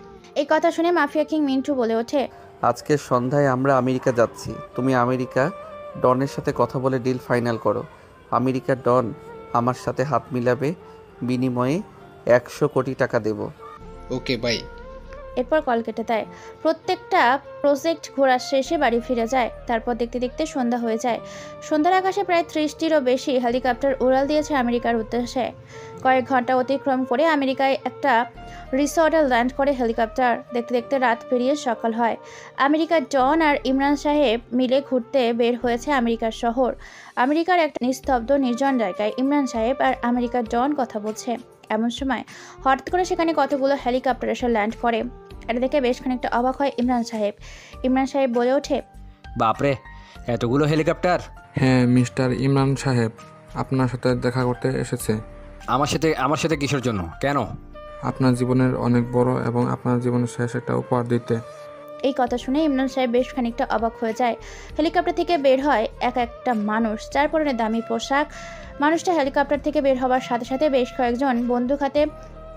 Speaker 3: এই কথা শুনে মাফিয়া কিং মিন্টু বলে ওঠে,
Speaker 2: আজকে সন্ধ্যায় আমরা আমেরিকা যাচ্ছি। তুমি আমেরিকা ডনের সাথে কথা বলে ডিল ফাইনাল করো। আমেরিকার ডন আমার সাথে হাত মিলাবে, বিনিময়ে 100 কোটি টাকা দেব।
Speaker 15: ওকে ভাই।
Speaker 3: এরপর কল কেটে দেয়। প্রত্যেকটা প্রজেক্ট ঘোরা শেষে বাড়ি ফিরে যায়। তারপর দেখতে দেখতে সন্ধ্যা হয়ে যায়। সন্ধ্যার আকাশে প্রায় 30টিরও বেশি হেলিকপ্টার উড়াল দিয়েছে আমেরিকার উদ্দেশ্যে। কয়েক ঘন্টা অতিক্রম করে আমেরিকায় একটা রিসর্টে ল্যান্ড করে হেলিকপ্টার। দেখতে দেখতে রাত পেরিয়ে সকাল হয়। আমেরিকার ডন আর ইমরান সাহেব মিলে ঘুরতে বের হয়েছে আমেরিকার শহর। আমেরিকার একটা নিস্তব্ধ নির্জন জায়গায় ইমরান সাহেব আর আমেরিকার ডন কথা বলছে। এমন সময় হঠাৎ করে সেখানে কতগুলো হেলিকপ্টার এসে ল্যান্ড করে। এটা দেখে বেশ খানিকটা অবাক হয় ইমরান সাহেব। ইমরান সাহেব বলে ওঠে,
Speaker 5: বাপরে, এতগুলো হেলিকপ্টার!
Speaker 21: হ্যাঁ মিস্টার ইমরান সাহেব, আপনার সাথে দেখা করতে এসেছে।
Speaker 5: আমার সাথে কিসের জন্য? কেন?
Speaker 21: আপনার জীবনের অনেক বড় এবং আপনার জীবনের শেষ একটা উপহার দিতে।
Speaker 3: এই কথা শুনে ইমরান সাহেব বেশ খানিকটা অবাক হয়ে যায়। হেলিকপ্টার থেকে বের হয় একটা মানুষ, যার পরনে দামি পোশাক। মানুষটা হেলিকপ্টার থেকে বের হওয়ার সাথে সাথে বেশ কয়েকজন বন্দুক হাতে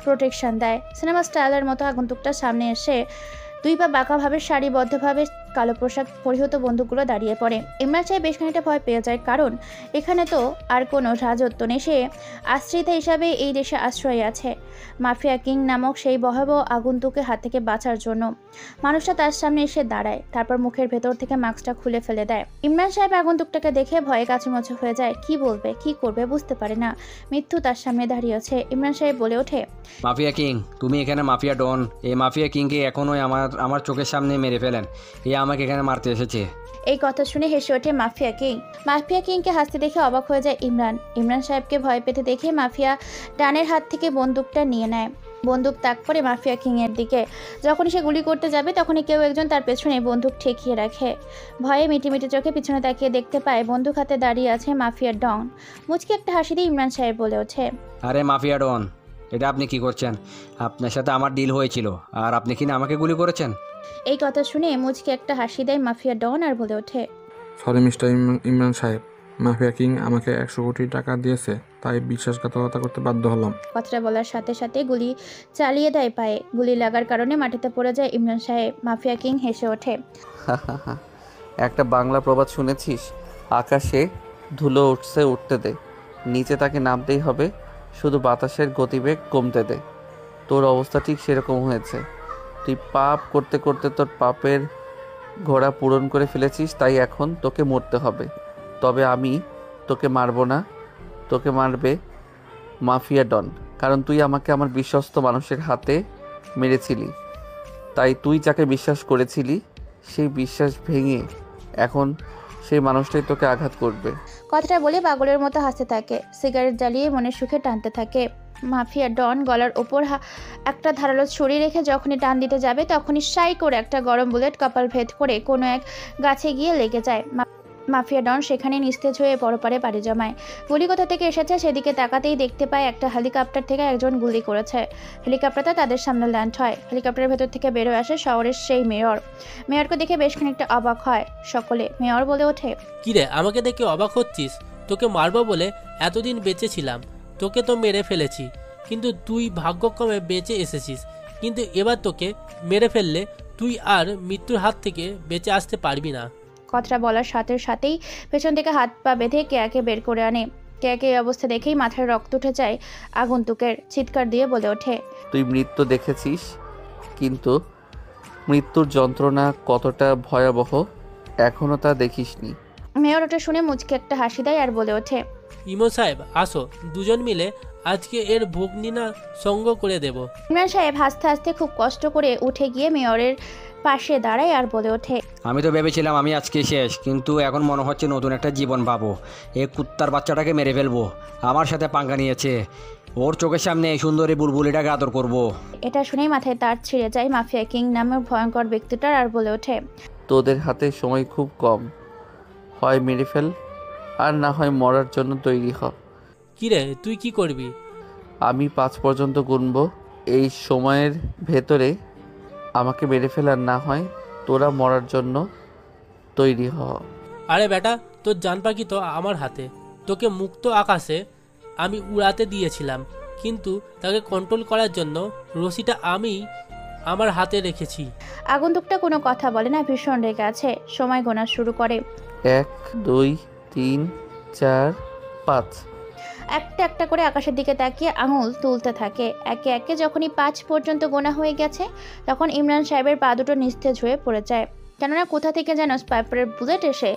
Speaker 3: প্রোটেকশন দেয়। সিনেমা স্টাইলের মতো আগন্তুকটা সামনে এসে 2 পা বাঁকাভাবে সারিবদ্ধভাবে কালো পোশাক পরিহিত বন্দুকগুলো দাঁড়িয়ে পড়ে। ইমরান সাহেব বেশ খানিকটা ভয় পেয়ে যায়, কারণ এখানে তো আর কোনো রাজত্ব নেই। সে আশ্রিতা হিসাবে এই দেশে আশ্রয় আছে মাফিয়া কিং নামক সেই ভয়াবহ আগন্তুকের হাত থেকে বাঁচার জন্য। মানুষটা তার সামনে এসে দাঁড়ায়, তারপর মুখের ভেতর থেকে মাস্কটা খুলে ফেলে দেয়। ইমরান সাহেব আগন্তুকটাকে দেখে ভয়ে কাচুমাচু হয়ে যায়। কি বলবে, কি করবে বুঝতে পারে না। মৃত্যু তার সামনে দাঁড়িয়ে আছে। ইমরান সাহেব বলে ওঠে,
Speaker 5: মাফিয়া কিং, তুমি এখানে মাফিয়া ডন। এই মাফিয়া কিংকে এখনোই আমার চোখের সামনে মেরে ফেলেন। এ আমাকে এখানে মারতে এসেছে।
Speaker 3: এই কথা শুনে হেসে ওঠে মাফিয়া কিং। মাফিয়া কিংকে হাসতে দেখে অবাক হয়ে যায় ইমরান। ইমরান সাহেবকে ভয় পেতে দেখে মাফিয়া ডানের হাত থেকে বন্দুকটা নিয়ে নেয়। বন্দুক তাক করে মাফিয়া কিংয়ের দিকে। যখনই সে গুলি করতে যাবে তখনই কেউ একজন তার পেছনে বন্দুক ঠেকিয়ে রাখে। ভয়ে মিটিমিটি চোখে পিছনে তাকিয়ে দেখতে পায় বন্দুক হাতে দাঁড়িয়ে আছে মাফিয়া ডন। মুচকি একটা হাসি দিয়ে ইমরান সাহেব বলে ওঠে,
Speaker 5: আরে মাফিয়া ডন, এটা আপনি কি করছেন? আপনার সাথে আমার ডিল হয়েছিল, আর আপনি কি না আমাকে গুলি করেছেন?
Speaker 3: এই কথা শুনে মুচকি একটা হাসি দেয় মাফিয়া ডন আর বলে ওঠে,
Speaker 21: সরি মিস্টার ইমরান সাহেব, মাফিয়া কিং আমাকে 100 কোটি টাকা দিয়েছে, তাই বিশ্বাসঘাতকতা করতে বাধ্য হলাম।
Speaker 3: কথাটা বলার সাথে সাথে গুলি চালিয়ে দেয় পায়ে। গুলি লাগার কারণে মাটিতে পড়ে যায় ইমরান সাহেব। মাফিয়া কিং হেসে ওঠে,
Speaker 2: একটা বাংলা প্রবাদ শুনেছিস, আকাশে ধুলো উঠতে দে, নিচে তাকে নামতেই হবে, শুধু বাতাসের গতিবেগ কমতে দে। তোর অবস্থা ঠিক সেরকম হয়েছে। তুই পাপ করতে করতে তোর পাপের ঘোড়া পূরণ করে ফেলেছিস, তাই এখন তোকে মরতে হবে। তবে আমি তোকে মারবো না, তোকে মারবে মাফিয়া ডন, কারণ তুই আমাকে আমার বিশ্বস্ত মানুষের হাতে মেরেছিলি। তাই তুই যাকে বিশ্বাস করেছিলি সেই বিশ্বাস ভেঙে এখন সেই মানুষটাই তোকে আঘাত করবে।
Speaker 3: কথাটা বলে পাগলের মতো হাসতে থাকে। সিগারেট জ্বালিয়ে মনের সুখে টানতে থাকে। মাফিয়া ডন গলার ওপর একটা ধারালো ছুরি রেখে যখনই টান দিতে যাবে তখনই সাই করে একটা গরম বুলেট কপাল ভেদ করে কোনো এক গাছে গিয়ে লেগে যায়। মাফিয়া ডন সেখানে নিস্তেজ হয়ে পরপারে পাড়ি জমায়। গুলি কোথা থেকে এসেছে সেদিকে তাকাতেই দেখতে পায় একটা হেলিকপ্টার থেকে একজন গুলি করেছে। হেলিকপ্টারটা তাদের সামনে ল্যান্ড হয়। হেলিকপ্টারের ভেতর থেকে বেরোয় আসে শহরের সেই মেয়র। মেয়রকে দেখে বেশ খানিকটা অবাক হয় সকলে। মেয়র বলে ওঠে,
Speaker 12: কিরে, আমাকে দেখে অবাক হচ্ছিস? তোকে মারবো বলে এতদিন বেঁচে ছিলাম, তোকে তো মেরে ফেলেছি, কিন্তু তুই ভাগ্যক্রমে বেঁচে এসেছিস। কিন্তু এবার তোকে মেরে ফেললে তুই আর মৃত্যুর হাত থেকে বেঁচে আসতে পারবি না।
Speaker 3: কথাটা বলার সাথে সাথেই পেছন থেকে হাত পা বেঁধে কেয়াকে বের করে আনে। কেয়াকে এই অবস্থা দেখেই মাথায় রক্ত উঠে যায় আগন্তুকের। চিৎকার দিয়ে বলে ওঠে,
Speaker 2: তুই মৃত্যু দেখেছিস, কিন্তু মৃত্যুর যন্ত্রণা কতটা ভয়াবহ এখনো তা দেখিসনি।
Speaker 3: মেয়র ওটা শুনে মুচকে একটা হাসি দেয় আর বলে ওঠে,
Speaker 12: ইমো সাহেব আসো, দুজন মিলে আজকে এর ভোগনিনা সঙ্গ করে দেব।
Speaker 3: ইমরান সাহেব হাসতে হাসতে খুব কষ্ট করে উঠে গিয়ে মেয়রের পাশে দাঁড়ায় আর বলে ওঠে,
Speaker 5: আমি তো ভেবেছিলাম আমি আজকে শেষ, কিন্তু এখন মনে হচ্ছে নতুন একটা জীবন পাবো। এই কুত্তার বাচ্চাটাকে মেরে ফেলবো, আমার সাথে পাঙ্গা নিয়েছে। ওর চোখের সামনে এই সুন্দরী বুলবুলিটাকে আদর করব।
Speaker 3: এটা শুনেই মাথায় তার ছিঁড়ে যায় মাফিয়া কিং নামের ভয়ঙ্কর ব্যক্তিটার, আর বলে ওঠে,
Speaker 2: তোদের হাতে সময় খুব কম, হয় মেরে ফেল আর না হয় মরার জন্য তৈরি হ।
Speaker 12: কিরে তুই কি করবি?
Speaker 2: আমি 5 পর্যন্ত গুনব, এই সময়ের ভেতরে আমাকে মেরে ফেল আর না হয় তোরা মরার জন্য তৈরি হ।
Speaker 12: আরে বেটা, তোর জান পাখি তো আমার হাতে। তোকে মুক্ত আকাশে আমি উড়াতে দিয়েছিলাম, কিন্তু তাকে কন্ট্রোল করার জন্য রশিটা আমি আমার হাতে রেখেছি।
Speaker 3: আগন্তুকটা কোনো কথা বলে না, ভীষণ রেগে আছে। সময় গোনা শুরু করে।
Speaker 2: 1 2 3 4 5।
Speaker 3: একটা একটা করে আকাশের দিকে তাকিয়ে আঙুল তুলতে থাকে। একে একে যখনই 5 পর্যন্ত গোনা হয়ে গেছে, তখন ইমরান সাহেবের পা দুটো নিস্তেজ হয়ে পড়ে যায়। কেননা কোথা থেকে যেন স্পাইপারের বুলেট এসে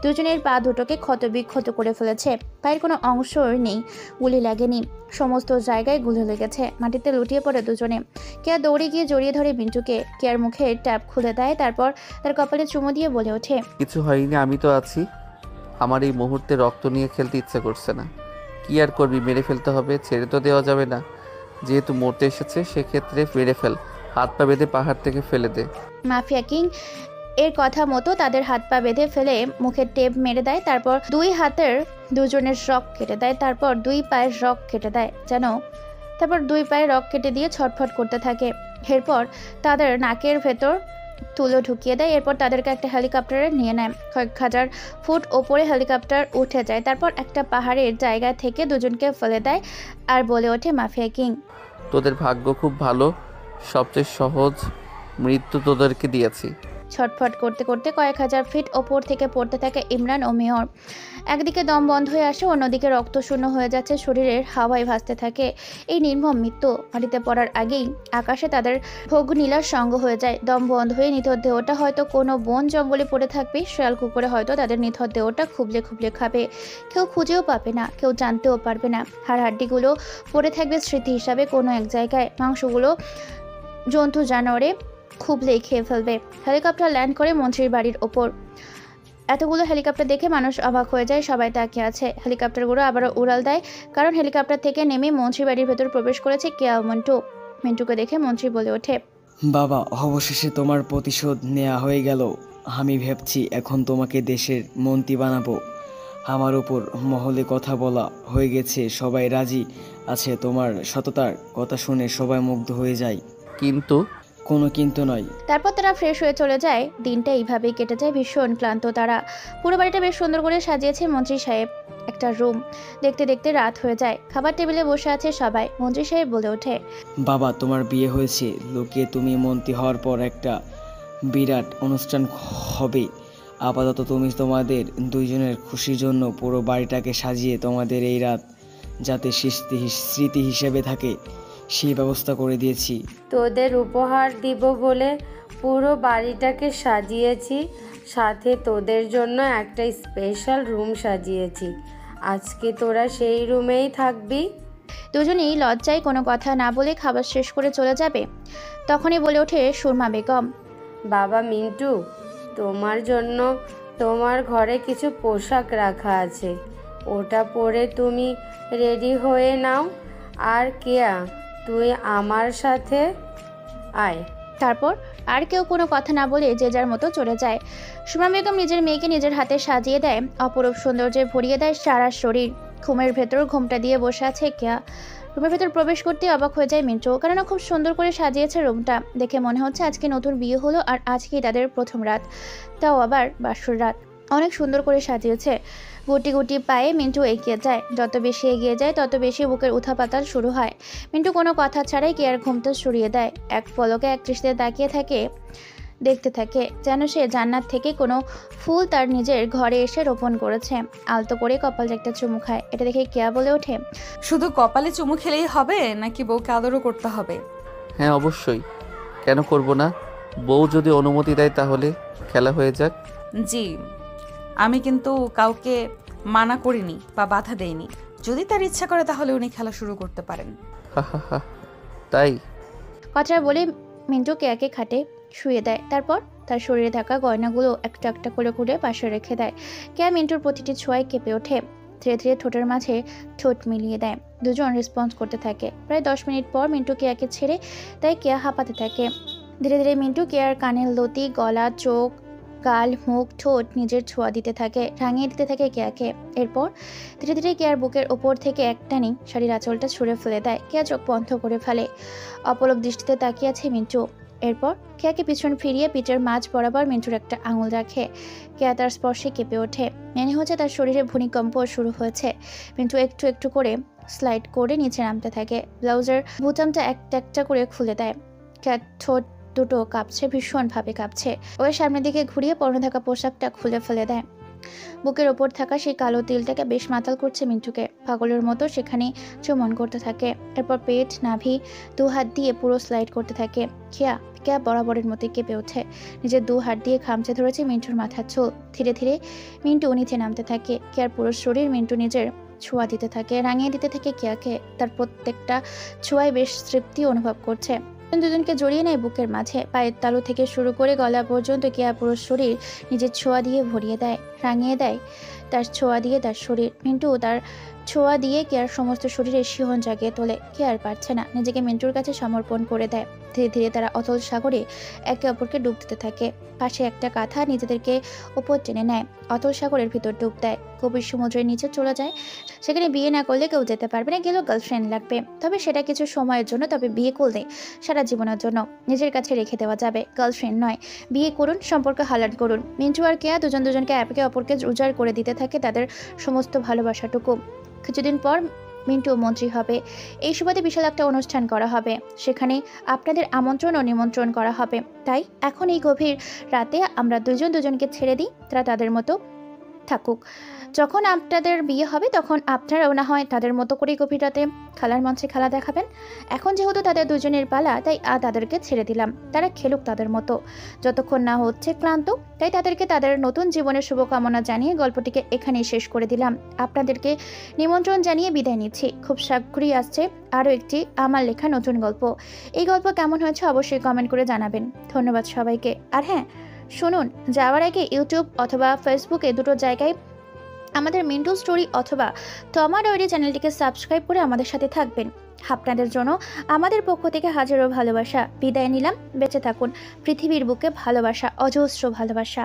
Speaker 3: দুজনের পা দুটোকে ক্ষতবিক্ষত করে ফেলেছে। পায়ের কোনো অংশই নেই, গুলি লাগেনি, সমস্ত জায়গায় গুলি লেগেছে। মাটিতে লুটিয়ে পড়ে দুজনে। কেয়া দৌড়ে গিয়ে জড়িয়ে ধরে মিন্টুকে। কেয়ার মুখে ট্যাপ খুলে দেয়, তারপর তার কপালে চুমু দিয়ে বলে ওঠে,
Speaker 2: কিছু হয়নি, আমি তো আছি। আমার এই মুহূর্তে রক্ত নিয়ে খেলতে ইচ্ছে করছে না। কি আর করবি, মেরে ফেলতে হবে, ছেড়ে তো দেওয়া যাবে না। যেহেতু মরতে এসেছে সেক্ষেত্রে মেরে ফেল, হাত পা বেঁধে পাহাড় থেকে ফেলে দে।
Speaker 3: মাফিয়া কিং এর কথা মতো তাদের হাত পা বেঁধে ফেলে মুখে টেপ মেরে দেয়, তারপর 2 হাতের দুজনের রক কেটে দেয়, তারপর 2 পায়ের রক কেটে দেয়, তারপর 2 পায়ের রক কেটে দিয়ে ছটফট করতে থাকে। এরপর তাদের নাকের ভেতর তুলো ঢুকিয়ে দেয়। এরপর তাদেরকে একটা হেলিকপ্টারে নিয়ে নেয়। কয়েক হাজার ফুট ওপরে হেলিকপ্টার উঠে যায়। তারপর একটা পাহাড়ের জায়গা থেকে দুজনকে ফেলে দেয় আর বলে ওঠে মাফিয়া কিং,
Speaker 2: তোদের ভাগ্য খুব ভালো, সবচেয়ে সহজ মৃত্যু তোদেরকে দিয়েছি।
Speaker 3: ছটফট করতে করতে কয়েক হাজার ফিট ওপর থেকে পড়তে থাকে ইমরান ও মেয়র। একদিকে দম বন্ধ হয়ে আসে, অন্যদিকে রক্ত শূন্য হয়ে যাচ্ছে, শরীরের হাওয়ায় ভাসতে থাকে। এই নির্মম মৃত্যু মাটিতে পড়ার আগেই আকাশে তাদের ভোগনীলার সঙ্গ হয়ে যায়। দম বন্ধ হয়ে নিথর দেহটা হয়তো কোনো বন জঙ্গলে পড়ে থাকবে। শেয়াল কুকুরে হয়তো তাদের নিথর দেহটা খুবলে খুবলে খাবে। কেউ খুঁজেও পাবে না, কেউ জানতেও পারবে না। হাড়হাড্ডিগুলো পড়ে থাকবে স্মৃতি হিসাবে কোনো এক জায়গায়। মাংসগুলো জন্তু জানোয়ারে খুবলেই খেয়ে ফেলবে। হেলিকপ্টার ল্যান্ড করে মন্ত্রীর বাড়ির ওপর। এতগুলো হেলিকপ্টার দেখে মানুষ অবাক হয়ে যায়, সবাই তাকিয়ে আছে। হেলিকপ্টারগুলো আবারও উড়াল দেয়, কারণ হেলিকপ্টার থেকে নেমে মন্ত্রী বাড়ির ভেতর প্রবেশ করেছে কেয়া ও মিন্টু। মিন্টুকে দেখে মন্ত্রী বলে ওঠে,
Speaker 18: বাবা, অবশেষে তোমার প্রতিশোধ নেওয়া হয়ে গেল। আমি ভাবছি এখন তোমাকে দেশের মন্ত্রী বানাবো। আমার উপর মহলে কথা বলা হয়ে গেছে, সবাই রাজি আছে। তোমার সততার কথা শুনে সবাই মুগ্ধ হয়ে যায়।
Speaker 2: কিন্তু
Speaker 18: কোনো কিন্তু নয়।
Speaker 3: তারপর তারা ফ্রেশ হয়ে চলে যায়। দিনটা এইভাবেই কেটে যায়। ভীষণ ক্লান্ত তারা। পুরো বাড়িটা বেশ সুন্দর করে সাজিয়েছে মন্ত্রী সাহেব একটা রুম। দেখতে দেখতে রাত হয়ে যায়। খাবার টেবিলে বসে আছে সবাই। মন্ত্রী সাহেব বলে ওঠে,
Speaker 18: বাবা, তোমার বিয়ে হয়েছে, লোকে তুমি মন্ত্রী হওয়ার পর একটা বিরাট অনুষ্ঠান হবে। আপাতত তুমি তোমাদের দুইজনের খুশির জন্য পুরো বাড়িটাকে সাজিয়ে তোমাদের এই রাত যাতে স্মৃতি হিসেবে থাকে সেই ব্যবস্থা করে দিয়েছি।
Speaker 1: তোদের উপহার দিব বলে পুরো বাড়িটাকে সাজিয়েছি, সাথে তোদের জন্য একটা স্পেশাল রুম সাজিয়েছি। আজকে তোরা সেই রুমেই থাকবি।
Speaker 3: দুজনেই লজ্জায় কোনো কথা না বলে খাবার শেষ করে চলে যাবে। তখনই বলে ওঠে সুরমা বেগম,
Speaker 1: বাবা মিন্টু, তোমার জন্য তোমার ঘরে কিছু পোশাক রাখা আছে, ওটা পরে তুমি রেডি হয়ে নাও। আর কেয়া, তুই আমার সাথে আয়।
Speaker 3: তারপর আর কেউ কোনো কথা না বলে যে যার মতো চলে যায়। সুরমা বেগম নিজের মেয়েকে নিজের হাতে সাজিয়ে দেয়, অপরূপ সৌন্দর্যে ভরিয়ে দেয় সারা শরীর। ঘুমের ভেতর ঘুমটা দিয়ে বসে আছে কেয়া। রুমের ভেতর প্রবেশ করতে অবাক হয়ে যায় মিন্টু, কেননা খুব সুন্দর করে সাজিয়েছে রুমটা। দেখে মনে হচ্ছে আজকে নতুন বিয়ে হলো আর আজকেই তাদের প্রথম রাত, তাও আবার বাসর রাত। অনেক সুন্দর করে সাজিয়েছে। গুটি গুটি পায়ে মিন্টু এগিয়ে যায়। যত বেশি এগিয়ে যায় তত বেশি বুকের উথাপাতাল শুরু হয়। মিন্টু কোনো কথা ছাড়াই কেয়ার ঘুমটা সরিয়ে দেয়। এক পলকে এক দৃষ্টিতে তাকিয়ে থাকে, দেখতে থাকে যেন সে জান্নাত থেকে কোনো ফুল তার নিজের ঘরে এসে রোপণ করেছে। আলতো করে কপালে একটা চুমু খায়। এটা দেখে কেয়া বলে ওঠে,
Speaker 17: শুধু কপালে চুমু খেলেই হবে নাকি বউকে আদরও করতে হবে?
Speaker 2: হ্যাঁ অবশ্যই, কেন করব না? বউ যদি অনুমতি দেয় তাহলে খেলা হয়ে যাক।
Speaker 17: জি, আমি কিন্তু কাউকে মানা করিনি বা বাধা দেইনি। যদি তার ইচ্ছা করে তাহলে উনি খেলা শুরু করতে পারেন।
Speaker 2: তাই
Speaker 3: কথাটা বলে মিন্টু কেয়াকে খাটে শুয়ে দেয়। তারপর তার শরীরে থাকা গয়নাগুলো একটা একটা করে খুলে পাশে রেখে দেয়। কেয়া মিন্টুর প্রতিটি ছোঁয়ায় কেঁপে ওঠে। ধীরে ধীরে ঠোঁটের মাঝে ঠোঁট মিলিয়ে দেয়। দুজন রেসপন্স করতে থাকে। প্রায় 10 মিনিট পর মিন্টু কেয়াকে ছেড়ে তাই কেয়া হাঁপাতে থাকে। ধীরে ধীরে মিন্টু কেয়ার কানের লতি, গলা, চোখ, গাল, মুখ, ঠোঁট নিজের ছোঁয়া দিতে থাকে, রাঙিয়ে দিতে থাকে কেয়াকে। এরপর ধীরে ধীরে কেয়ার বুকের ওপর থেকে একটানি শাড়ির আঁচলটা ছুঁড়ে ফেলে দেয়। কেয়া চোখ বন্ধ করে ফেলে। অপলক দৃষ্টিতে তাকিয়ে আছে মিন্টু। এরপর কেয়াকে পিছন ফিরিয়ে পিঠের মাঝ বরাবর মিন্টুর একটা আঙুল রাখে। কেয়া তার স্পর্শে কেঁপে ওঠে। মনে হচ্ছে তার শরীরে ভূমিকম্প শুরু হয়েছে। মিন্টু একটু একটু করে স্লাইড করে নিচে নামতে থাকে। ব্লাউজের বুতামটা একটা একটা করে খুলে দেয়। কেয়ার ঠোঁট দুটো কাঁপছে, ভীষণভাবে কাঁপছে। ওই সামনের দিকে ঘুরিয়ে পরনে থাকা পোশাকটা খুলে ফেলে দেয়। বুকের ওপর থাকা সেই কালো তিলটাকে বেশ মাতাল করছে মিন্টুকে। পাগলের মতো সেখানে চুমন করতে থাকে। এরপর পেট, নাভি 2 হাত দিয়ে পুরো স্লাইড করতে থাকে। কেয়া বরাবরের মতো কেঁপে ওঠে। নিজের 2 হাত দিয়ে খামচে ধরেছে মিন্টুর মাথার চুল। ধীরে ধীরে মিন্টু নিচে নামতে থাকে। কেয়ার পুরো শরীর মিন্টু নিজের ছোঁয়া দিতে থাকে, রাঙিয়ে দিতে থাকে কেয়াকে। তার প্রত্যেকটা ছোঁয়ায় বেশ তৃপ্তি অনুভব করছে। দুজনকে জড়িয়ে নেয় বুকের মাঝে। পায়ের তালু থেকে শুরু করে গলা পর্যন্ত কেয়া পুরো শরীর নিজের ছোঁয়া দিয়ে ভরিয়ে দেয়, রাঙিয়ে দেয় তার ছোঁয়া দিয়ে তার শরীর। মিন্টু তার ছোঁয়া দিয়ে কেয়ার সমস্ত শরীরে শিহরণ জাগিয়ে তোলে। কেয়ার পারছে না, নিজেকে মিন্টুর কাছে সমর্পণ করে দেয়। ধীরে ধীরে তারা অতল সাগরে একে অপরকে ডুব দিতে থাকে। পাশে একটা কাঁথা নিজেদেরকে ওপর টেনে নেয়, অতল সাগরের ভিতর ডুব দেয়। গভীর সমুদ্রের নিচে চলে যায়। সেখানে বিয়ে না করলে কেউ যেতে পারবে না, গেলেও গার্লফ্রেন্ড লাগবে। তবে সেটা কিছু সময়ের জন্য, তবে বিয়ে করলে সারা জীবনের জন্য নিজের কাছে রেখে দেওয়া যাবে। গার্লফ্রেন্ড নয়, বিয়ে করুন, সম্পর্ক হালাল করুন। মিন্টু আর কেয়া দুজনকে একে অপরকে উজাড় করে দিতে থাকে তাদের সমস্ত ভালোবাসাটুকু। কিছুদিন পর মিন্টু মন্ত্রী হবে। এই সুবাদে বিশাল একটা অনুষ্ঠান করা হবে। সেখানে আপনাদের আমন্ত্রণ ও নিমন্ত্রণ করা হবে। তাই এখন এই গভীর রাতে আমরা দুজনকে ছেড়ে দিই, তারা তাদের মতো থাকুক। যখন আপনাদের বিয়ে হবে তখন আপনারাও না হয় তাদের মতো করেই গভীর রাতে খেলার মঞ্চে খেলা দেখাবেন। এখন যেহেতু তাদের দুজনের পালা, তাই তাদেরকে ছেড়ে দিলাম, তারা খেলুক তাদের মতো, যতক্ষণ না হচ্ছে ক্লান্ত। তাই তাদেরকে তাদের নতুন জীবনের শুভকামনা জানিয়ে গল্পটিকে এখানেই শেষ করে দিলাম। আপনাদেরকে নিমন্ত্রণ জানিয়ে বিদায় নিচ্ছি। খুব শীঘ্রই আসছে আরও একটি আমার লেখা নতুন গল্প। এই গল্প কেমন হয়েছে অবশ্যই কমেন্ট করে জানাবেন। ধন্যবাদ সবাইকে। আর হ্যাঁ শুনুন, যাওয়ার আগে ইউটিউব অথবা ফেসবুকে দুটো জায়গায় আমাদের মিন্টু স্টোরি অথবা টমা ডায়েরি চ্যানেলটিকে সাবস্ক্রাইব করে আমাদের সাথে থাকবেন। আপনাদের জন্য আমাদের পক্ষ থেকে হাজারো ভালোবাসা। বিদায় নিলাম। বেঁচে থাকুন। পৃথিবীর বুকে ভালোবাসা, অজস্র ভালোবাসা।